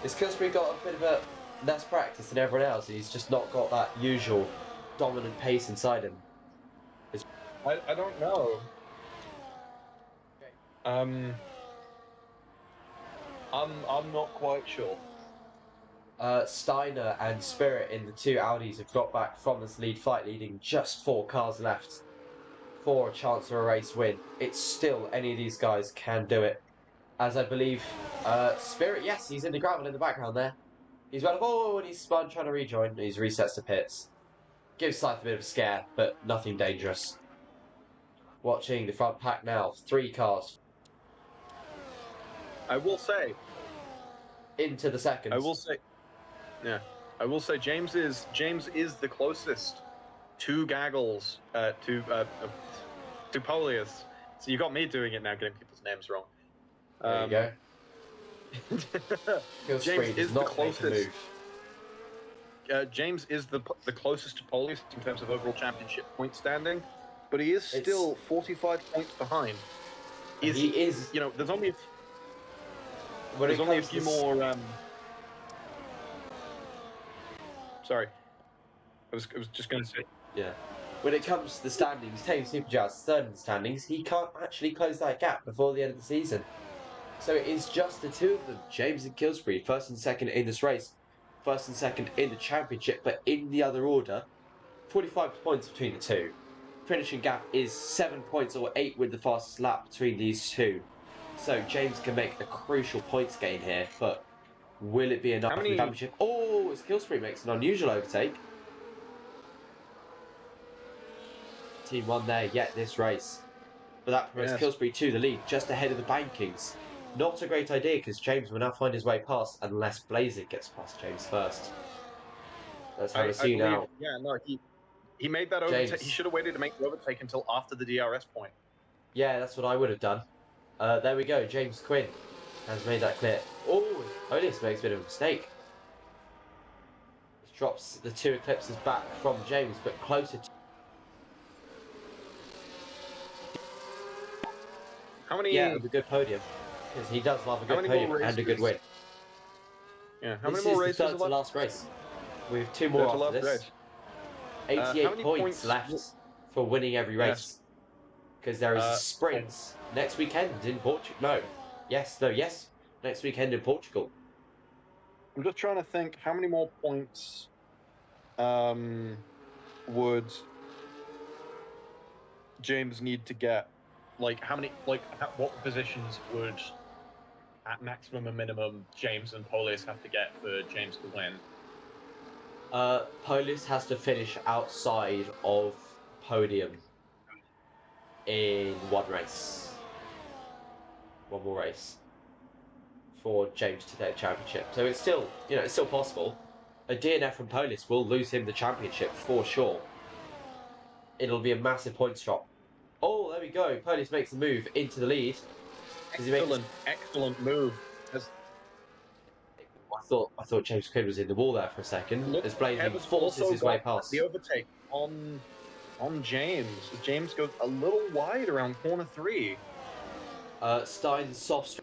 Has Killspree got a bit of a less practice than everyone else? He's just not got that usual dominant pace inside him. I don't know. I'm not quite sure. Steiner and Spirit in the two Audis have got back from this lead fight, leading just 4 cars left for a chance of a race win. It's still any of these guys can do it. As I believe Spirit, yes, he's in the gravel in the background there. He's run forward and he's spun, trying to rejoin. He's resets to pits. Gives Scythe a bit of a scare, but nothing dangerous. Watching the front pack now, 3 cars. I will say. Into the second. I will say. Yeah. I will say James is the closest to Gaggles, to Polius. So you got me doing it now, getting people's names wrong. There you go. James is the closest. James is the closest to Polius in terms of overall championship point standing, but he is still 45 points behind. He is. There's only a few more. Sorry, I was just going to say. Yeah. When it comes to the standings, Tame Superjazz third in the standings. He can't actually close that gap before the end of the season. So it is just the two of them, James and Killspree, first and second in this race, first and second in the championship, but in the other order, 45 points between the two. Finishing gap is 7 points or 8 with the fastest lap between these two. So James can make a crucial points gain here, but Will it be enough How for the many- championship? Oh, Skillspree makes an unusual overtake. Team 1 there yet this race. But that promotes Yes. Killspree to the lead, just ahead of the Bankings. Not a great idea, because James will now find his way past, unless Blazing gets past James first. Let's have a see now. Yeah, no, he made that overtake. James. He should have waited to make the overtake until after the DRS point. Yeah, that's what I would have done. There we go, James Quinn has made that clear. Oh, Polius makes a bit of a mistake. Drops the 2 eclipses back from James, but closer to... How many? Yeah, a good podium. Because he does love a good many more podium and a good races? win. Yeah, how This many more is races the are third to left? last race. We have 2 more Third to after last this. race. 88 how many points points left for winning every race. Yes. Because there is a sprint next weekend in Portugal. No. Yes. Next weekend in Portugal. I'm just trying to think how many more points would James need to get? Like how many? Like what positions would, at maximum and minimum, James and Polius have to get for James to win? Polius has to finish outside of podium in one race. One more race for James to take the championship. So it's still, it's still possible. A DNF from Polius will lose him the championship for sure. It'll be a massive points drop. Oh, there we go. Polius makes the move into the lead. Excellent move. I thought James Quinn was in the wall there for a second. As Blazing forces his way past. The overtake on James. James goes a little wide around corner 3. Stein's soft.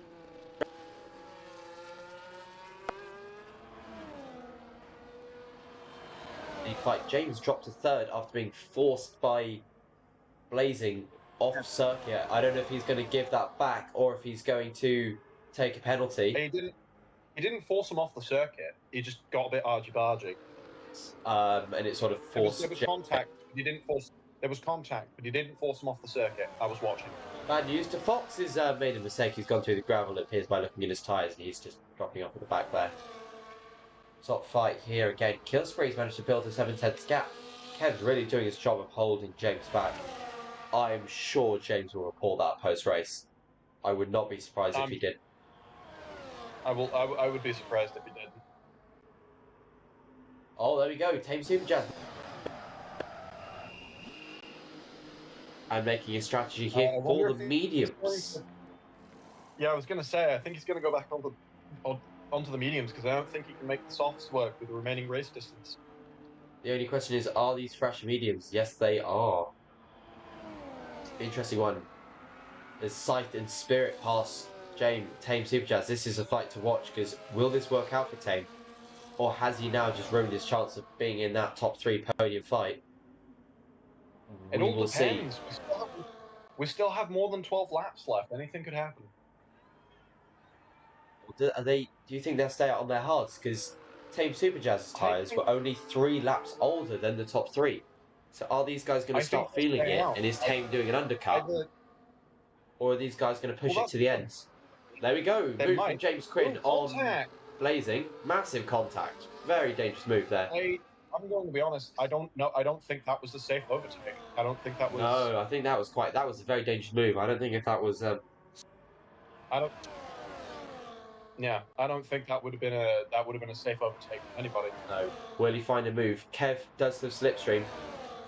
The fight. James dropped to 3rd after being forced by Blazing off circuit. I don't know if he's going to give that back or if he's going to take a penalty. He didn't force him off the circuit. He just got a bit argy-bargy. And it sort of forced... There was contact, but he didn't force... There was contact, but he didn't force him off the circuit. I was watching. Bad news to Fox. Has made a mistake. He's gone through the gravel, it appears, by looking in his tyres, and he's just dropping off at the back there. Top fight here again. Killspray's managed to build a 7/10 gap. Kev's really doing his job of holding James back. I'm sure James will report that post-race. I would not be surprised if he did. I would be surprised if he did. Oh, there we go. Tame Super Jazz. And making a strategy here for the mediums. Yeah, I was going to say, I think he's going to go back onto the mediums because I don't think he can make the softs work with the remaining race distance. The only question is, are these fresh mediums? Yes, they are. Interesting one. There's Scythe and Spirit past Tame Super Jazz. This is a fight to watch because will this work out for Tame? Or has he now just ruined his chance of being in that top 3 podium fight? It all depends. We still have more than 12 laps left. Anything could happen. Do you think they'll stay out on their hards? Because Tame Super Jazz's tyres were only 3 laps older than the top 3. So are these guys going to start feeling it? And is Tame doing an undercut? Or are these guys going to push it to the end? There we go. Move from James Quinn on Blazing. Massive contact. Very dangerous move there. I'm going to be honest. I don't know. I don't think that was a safe overtake. I don't think that was. No, I think that was a very dangerous move. I don't think if that was. Yeah, I don't think that would have been a safe overtake for anybody. No. Will he find a move? Kev does the slipstream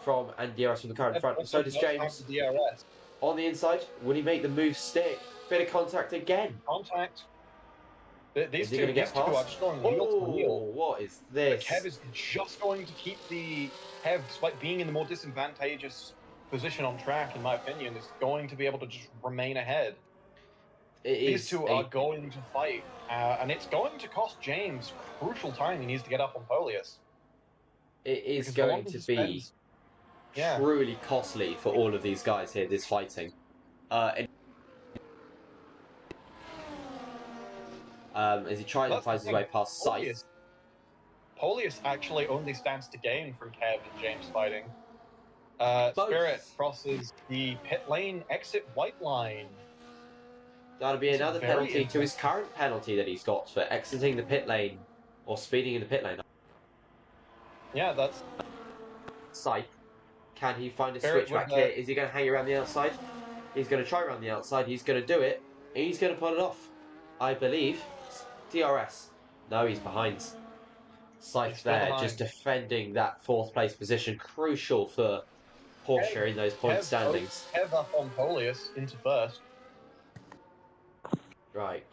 from and DRS from the car in front. And so does James. DRS. On the inside, will he make the move stick? Bit of contact again. Contact. These two are just going wheel to wheel. What is this? But Kev is just going to keep Kev, despite being in the more disadvantageous position on track, in my opinion, is going to be able to just remain ahead. These two are going to fight, and it's going to cost James crucial time he needs to get up on Polius. It is going to be truly costly for all of these guys here, this fighting. As he tries to find his way past Scythe. Polius actually only stands to gain from Kev and James fighting. Spirit crosses the pit lane exit white line. That'll be It's another very penalty to his interesting. current penalty that he's got for exiting the pit lane or speeding in the pit lane. Yeah, that's Scythe, can he find a Barrett switchback with here? Is he going to hang around the outside? He's going to try around the outside. He's going to do it. He's going to pull it off. I believe. DRS. No, he's behind. he's Scythe still there, just behind. defending that fourth place position. Crucial for Porsche in those point standings. Kev up on Polius into first. Right.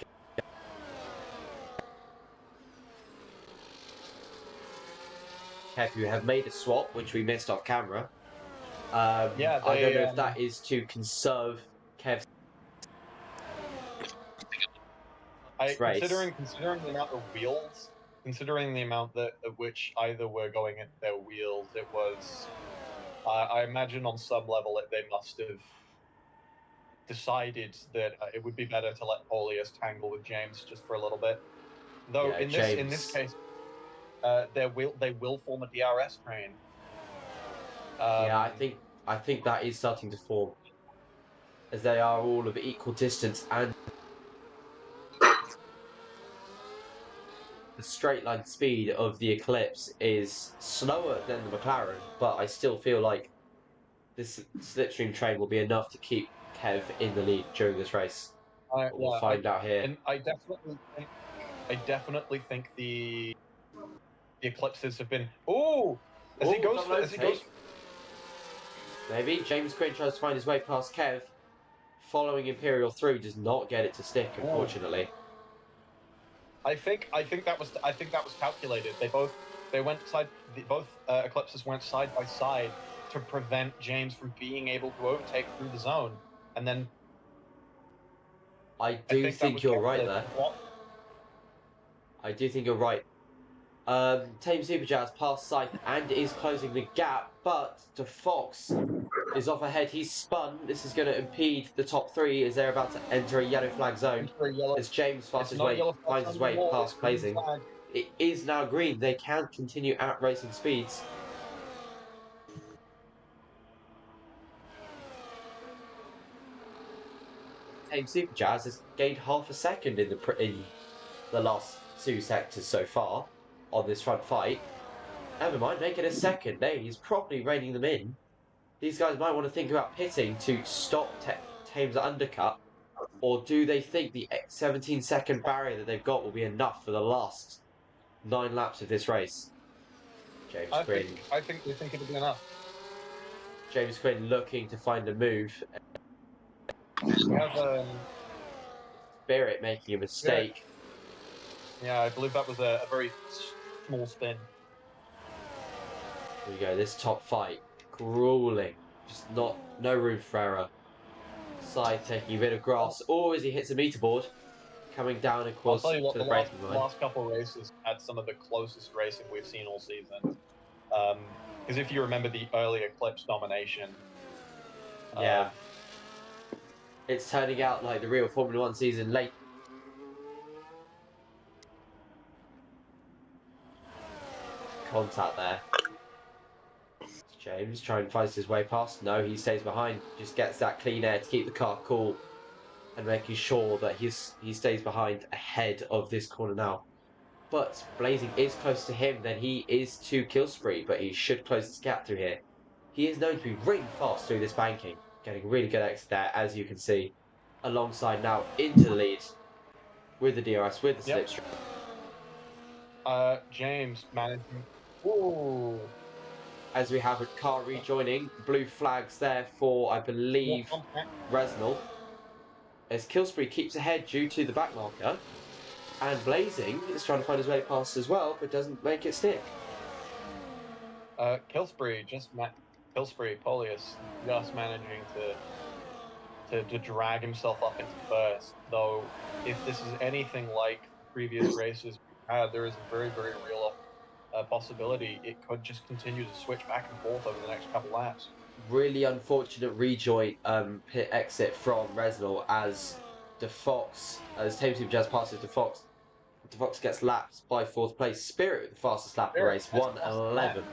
Kev, you have made a swap, which we missed off camera. Yeah, I don't know if that is to conserve Kev's race. Considering the amount of wheels, considering the amount at which either were going at their wheels, it was. I imagine on some level they must have decided that it would be better to let Polius tangle with James just for a little bit. Though Yeah, in this case, they will form a DRS train. Yeah, I think that is starting to form, as they are all of equal distance, and the straight line speed of the Eclipse is slower than the McLaren, but I still feel like this slipstream train will be enough to keep Kev in the lead during this race. We'll find out here. And I definitely think the Eclipses have been. Oh, as he goes. Maybe James Quinn tries to find his way past Kev. Following Imperial through, does not get it to stick, unfortunately. I think that was calculated. Both Eclipses went side by side to prevent James from being able to overtake through the zone, and then I think you're right there. I do think you're right. Team Superjazz passed Scythe and is closing the gap, but De Fox is off ahead. He's spun. This is going to impede the top three as they're about to enter a yellow flag zone. As James finds his way past Blazing. It is now green. They can continue at racing speeds. Team Superjazz has gained half a second in the last two sectors so far on this front fight. Never mind, make it a second. He's probably reining them in. These guys might want to think about pitting to stop Thames' undercut, or do they think the 17-second barrier that they've got will be enough for the last 9 laps of this race? I think they think it'll be enough. James Quinn looking to find a move. We have Spirit making a mistake. Yeah, I believe that was a very small spin. Here we go, this top fight. Grueling. Just no room for error. Side taking a bit of grass. Or as he hits a meter board. Coming down, of course, to the braking line. The last couple of races had some of the closest racing we've seen all season. Because if you remember the early Eclipse domination. Yeah. It's turning out like the real Formula 1 season late. Contact there. James trying to find his way past. No, he stays behind. Just gets that clean air to keep the car cool. And making sure that he stays behind ahead of this corner now. But Blazing is close to him, then he is to Killspree, but he should close this gap through here. He is known to be really fast through this banking. Getting really good exit there, as you can see. Alongside now into the lead with the DRS, with the slipstream. James managing. Ooh. As we have a car rejoining, blue flags there for, I believe, Resnal. As Killspree keeps ahead due to the back marker. And Blazing is trying to find his way past as well, but doesn't make it stick. Killspree, Polius just managing to drag himself up into first. Though, if this is anything like previous races we've had, there is a very, very real possibility it could just continue to switch back and forth over the next couple laps. Really unfortunate rejoin pit exit from Resnal as De Fox, as Team Superjazz passes De Fox. De Fox gets lapped by 4th place. Spirit with the fastest lap of the race, 1:11.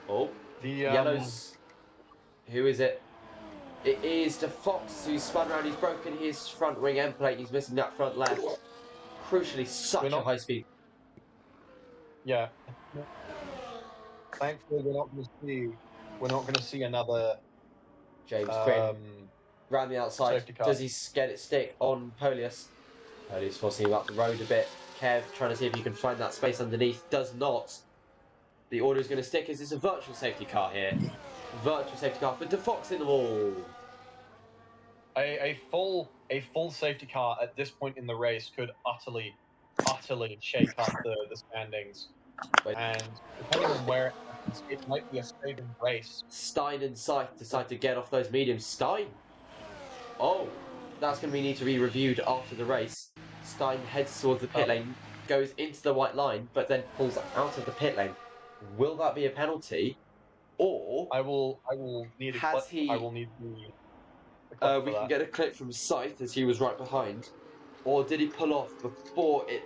Oh, the yellows. Who is it? It is the Fox who's spun around. He's broken his front wing end plate. He's missing that front left. Crucially, such a high speed. Yeah. Thankfully, we're not going to see another James Quinn round the outside. safety car. Does he get it stick on Polius? Polius forcing him up the road a bit. Kev trying to see if he can find that space underneath. Does not. The order is going to stick. Is this a virtual safety car here? Virtual safety car for De Fox in the wall. A full safety car at this point in the race could utterly shake up the standings. And depending on where it happens, it might be a saving race. Stein and Scythe decide to get off those mediums. Stein? Oh, that's going to need to be reviewed after the race. Stein heads towards the pit lane, goes into the white line, but then pulls out of the pit lane. Will that be a penalty? Or I will need a has clip. he? I will need the we can get a clip from Scythe as he was right behind. Or did he pull off before it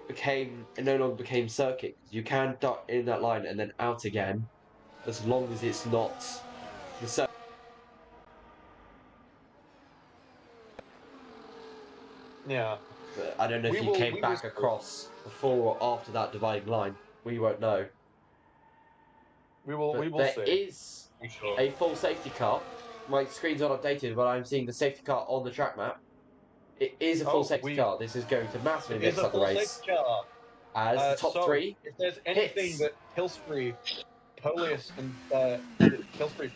no longer became circuit? You can duck in that line and then out again, as long as it's not the circuit. Yeah. But I don't know if he came back across before or after that dividing line. We won't know. We will see. There is a full safety car. My screen's not updated, but I'm seeing the safety car on the track map. It is a full safety car. This is going to massively mix up the race. As the top three. If there's anything that Pillsbury, Polius, and Pillsbury,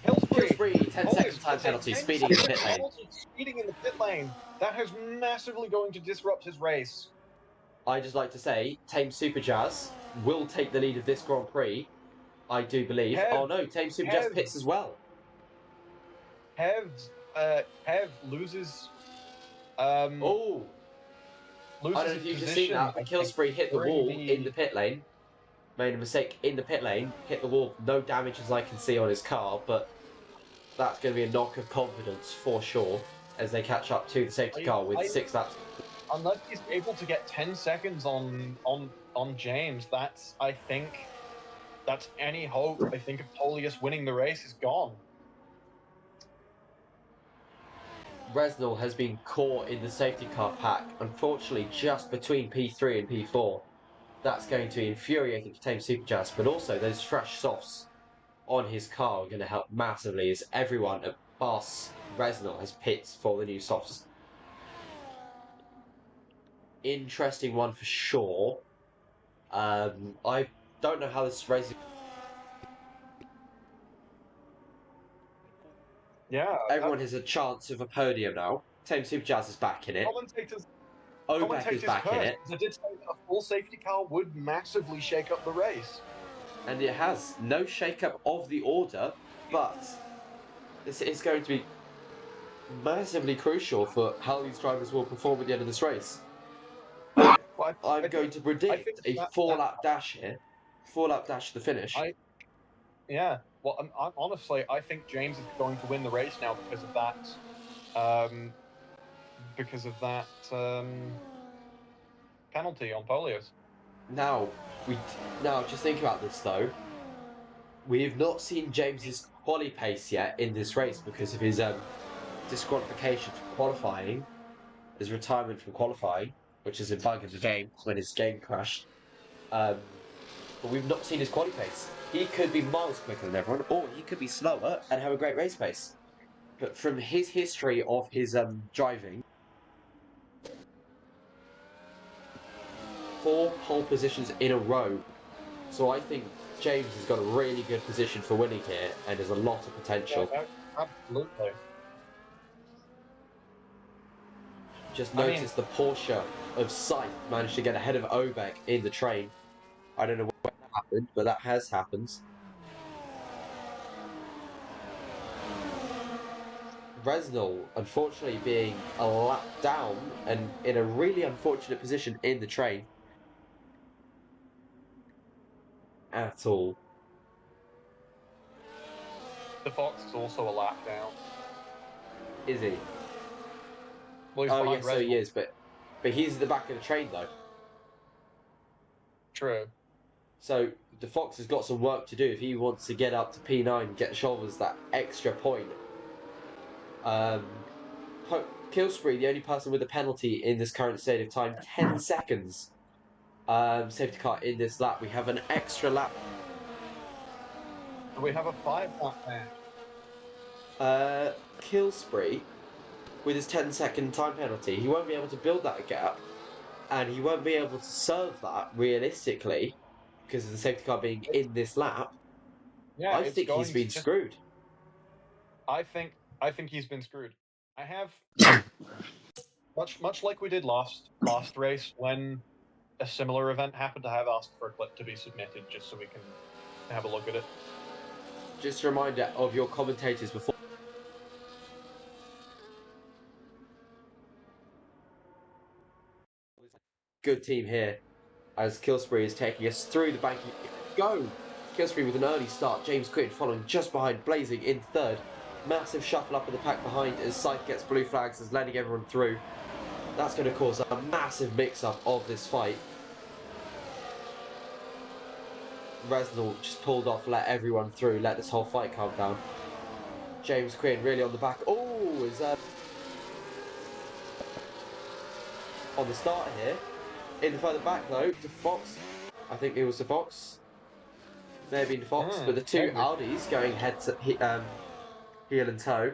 10-second time penalty, speeding in the pit lane. Speeding in the pit lane. That has massively going to disrupt his race. I just like to say, Tame Super Jazz will take the lead of this Grand Prix. I do believe. Oh no, Tame Super Jazz pits as well. Hev loses. Oh. I don't know if you've just seen that. Killsbury hit the wall in the pit lane. Made a mistake in the pit lane. Hit the wall. No damage as I can see on his car, but that's going to be a knock of confidence for sure as they catch up to the safety car with 6 laps. Unless he's able to get 10 seconds on James, I think that's any hope. I think if Polius winning the race is gone. Resnall has been caught in the safety car pack, unfortunately just between P3 and P4. That's going to be infuriating for Tame Super Jazz, but also those fresh softs on his car are going to help massively as everyone at past Resnall has pits for the new softs. Interesting one for sure. I don't know how this race is. Yeah. Everyone has a chance of a podium now. Tame Super Jazz is back in it. Obek is back in it. I did say that a full safety car would massively shake up the race. And it has. No shake-up of the order, but this is going to be massively crucial for how these drivers will perform at the end of this race. I'm going to predict a 4-lap dash here. 4-lap dash to the finish. Yeah. Well, honestly, I think James is going to win the race now because of that. Penalty on Polius. Now just think about this though. We have not seen James's quali pace yet in this race because of his disqualification from qualifying, his retirement from qualifying, which is a bug in the game when his game crashed. But we've not seen his quali pace. He could be miles quicker than everyone, or he could be slower and have a great race pace. But from his history of his driving, 4 pole positions in a row. So I think James has got a really good position for winning here, and there's a lot of potential. Yeah, absolutely. Just notice the Porsche of Scythe managed to get ahead of Obek in the train. I don't know when that happened, but that has happened. Resnall, unfortunately, being a lap down and in a really unfortunate position in the train. At all. The Fox is also a lap down. Is he? Well, oh yes, so he is, but he's at the back of the train though. True. So the Fox has got some work to do if he wants to get up to P9, get Shoulders that extra point. Killspree, the only person with a penalty in this current state of time, 10 seconds. Safety car in this lap. We have an extra lap. Do we have a 5-lap match? Killspree, with his 10-second time penalty, he won't be able to build that gap, and he won't be able to serve that realistically because of the safety car being in this lap. Yeah, I it's think going he's been to just. screwed. I think he's been screwed. I have much like we did last race when a similar event happened. I have asked for a clip to be submitted just so we can have a look at it. Just a reminder of your commentators before. Good team here as Killspree is taking us through the banking. Go! Killspree with an early start. James Quinn following just behind, Blazing in third. Massive shuffle up in the pack behind as Scythe gets blue flags, as letting everyone through. That's going to cause a massive mix-up of this fight. Resnall just pulled off, let everyone through, let this whole fight calm down. James Quinn really on the back. Oh, is on the start here. In the further back though, to Fox. I think it was the Fox. May have been the Fox, but the two Audis going head to heel and toe,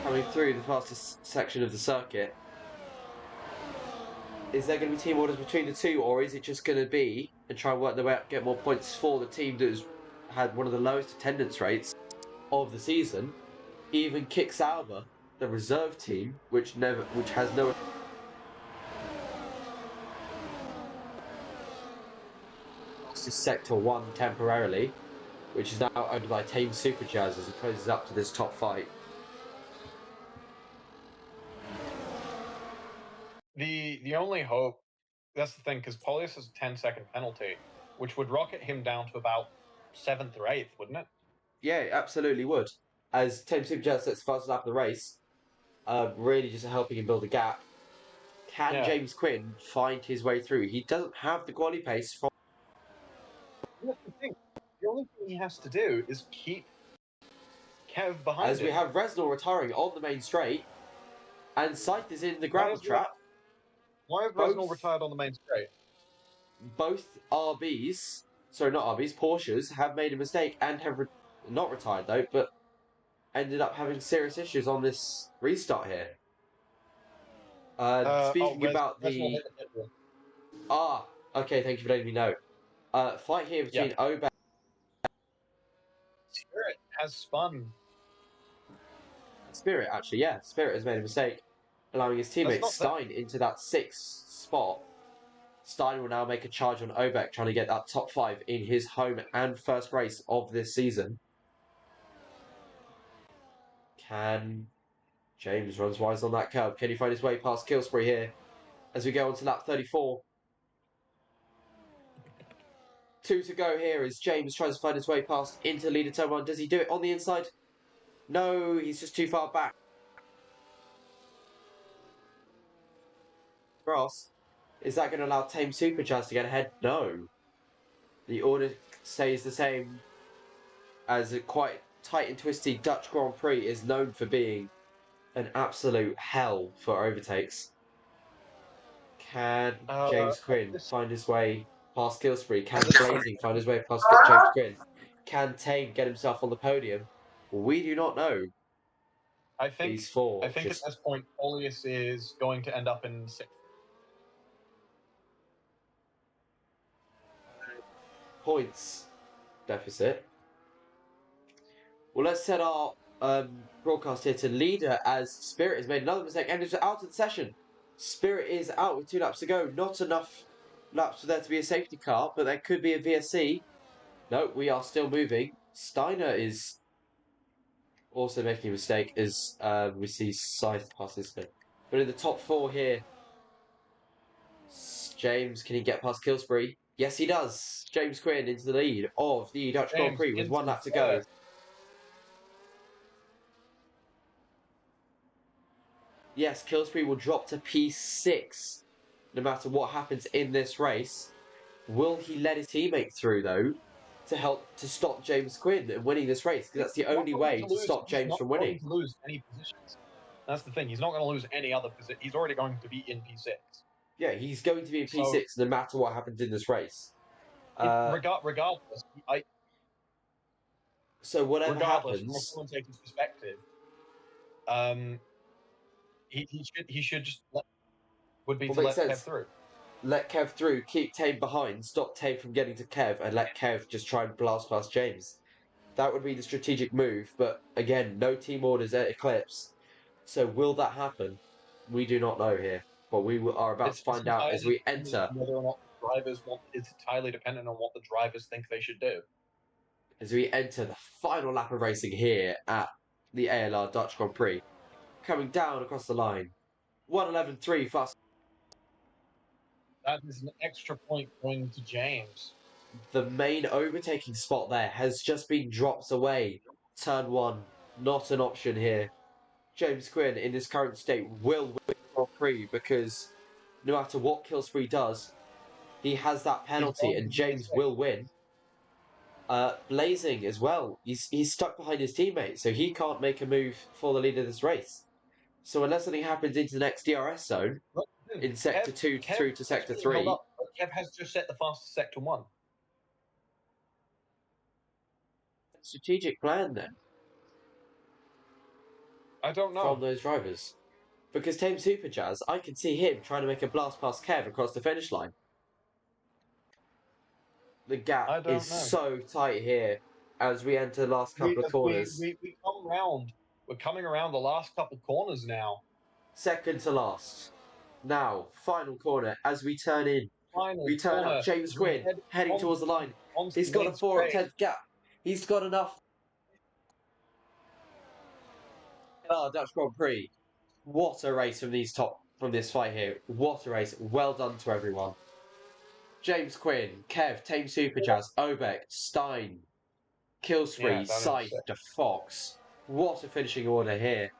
coming through the fastest section of the circuit. Is there going to be team orders between the two, or is it just going to be and try and work their way up, get more points for the team that has had one of the lowest attendance rates of the season? Even Kick Sauber, the reserve team, which has no. To Sector 1 temporarily, which is now owned by Team Superjazz as he closes up to this top fight. The only hope, that's the thing, because Polius has a 10-second penalty, which would rocket him down to about 7th or 8th, wouldn't it? Yeah, it absolutely would. As Team Superjazz sets the fastest lap of the race, really just helping him build a gap. Can James Quinn find his way through? He doesn't have the quality pace from. That's the thing. The only thing he has to do is keep Kev behind As we have Resnall retiring on the main straight, and Scythe is in the gravel trap. Why have Resnall retired on the main straight? Both RBs, sorry, not RBs, Porsches, have made a mistake and have not retired though, but ended up having serious issues on this restart here. Speaking about the. Okay, thank you for letting me know. Fight here between Obed. Spirit has spun. Spirit, actually, yeah. Spirit has made a mistake, allowing his teammate Stein into that 6th spot. Stein will now make a charge on Obek, trying to get that top 5 in his home and first race of this season. Can James runs wise on that curb? Can he find his way past Killspree here as we go on to lap 34? 2 to go here as James tries to find his way past into leader turn 1. Does he do it on the inside? No, he's just too far back. Cross. Is that going to allow Team Superjazz to get ahead? No. The order stays the same, as a quite tight and twisty Dutch Grand Prix is known for being an absolute hell for overtakes. Can James Quinn find his way past Killspree? Can Blazing find his way past James Quinn? Can Tame get himself on the podium? We do not know. I think these four. at this point, Polius is going to end up in 6th. Points deficit. Well, let's set our broadcast here to leader as Spirit has made another mistake and is out of the session. Spirit is out with 2 laps to go. Not enough laps for there to be a safety car, but there could be a VSC. No, we are still moving. Steiner is also making a mistake as we see Scythe pass this thing. But in the top 4 here, James, can he get past Killspree? Yes, he does. James Quinn into the lead of the Dutch Grand Prix with 1 lap to go. Yes, Killspree will drop to P6 no matter what happens in this race. Will he let his teammate through, though? to help to stop James Quinn and winning this race, because that's the only way to stop James from winning. He's not going to lose any positions. That's the thing. He's not going to lose any other position. He's already going to be in P6. Yeah, he's going to be in P6 no matter what happens in this race. Regardless, so whatever happens, from a commentator's perspective, he should just let Kev through. Let Kev through, keep Tame behind, stop Tame from getting to Kev, and let Kev just try and blast past James. That would be the strategic move, but again, no team orders at Eclipse. So will that happen? We do not know here, but we are about to find out as we enter. Whether or not the drivers want, it's entirely dependent on what the drivers think they should do. As we enter the final lap of racing here at the ALR Dutch Grand Prix, coming down across the line, 1:11.3 fast. That is an extra point going to James. The main overtaking spot there has just been dropped away. Turn 1, not an option here. James Quinn, in his current state, will win the Grand Prix because no matter what Killspree does, he has that penalty and James will win. Blazing as well. He's stuck behind his teammate, so he can't make a move for the lead of this race. So unless something happens into the next DRS zone, in Sector 2 through to Sector 3... Kev has just set the fastest Sector 1. Strategic plan, then? I don't know. From those drivers. Because Tame Super Jazz, I can see him trying to make a blast past Kev across the finish line. The gap is so tight here as we enter the last couple of corners. We come around. We're coming around the last couple corners now. Second to last. Now, final corner as we turn in. We turn up James Quinn heading towards the line. He's got a 4/10 gap. He's got enough. Dutch Grand Prix. What a race from this fight here. What a race. Well done to everyone. James Quinn, Kev, Tame Super Jazz, Obeck, Stein, Killspree, Scythe, to Fox. What a finishing order here.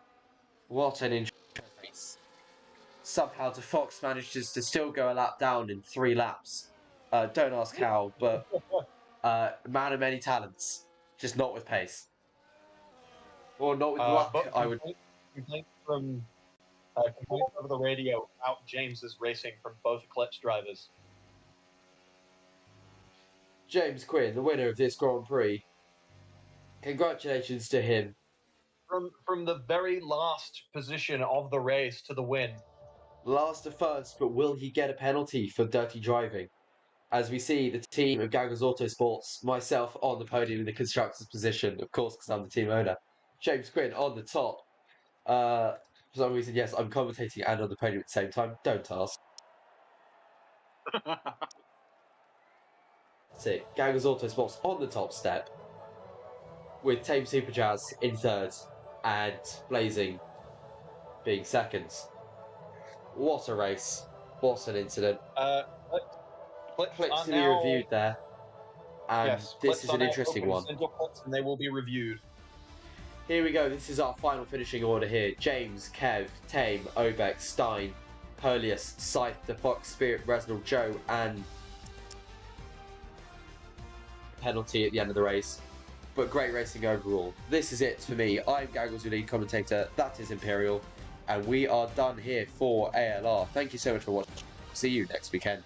What an interesting race. Somehow the Fox manages to still go a lap down in 3 laps. Don't ask how, but man of many talents. Just not with pace. Or not with luck, I would... Complaints over the radio about James's racing from both Eclipse drivers. James Quinn, the winner of this Grand Prix. Congratulations to him. From the very last position of the race to the win. Last to first, but will he get a penalty for dirty driving? As we see the team of Gaggers Autosports, myself on the podium in the constructor's position, of course, because I'm the team owner. James Quinn on the top. For some reason, yes, I'm commentating and on the podium at the same time. Don't ask. That's it. Gaggers Autosports on the top step, with Tame Super Jazz in third and Blazing being seconds. What a race. What an incident. Clips to be reviewed there. And yes, this is an interesting one. Send your clips and they will be reviewed. Here we go. This is our final finishing order here. James, Kev, Tame, Obeck, Stein, Hurlius, Scythe, the Fox, Spirit, Resnal, Joe, and penalty at the end of the race. But great racing overall. This is it for me. I'm Gaggles, your lead commentator. That is Imperial. And we are done here for ALR. Thank you so much for watching. See you next weekend.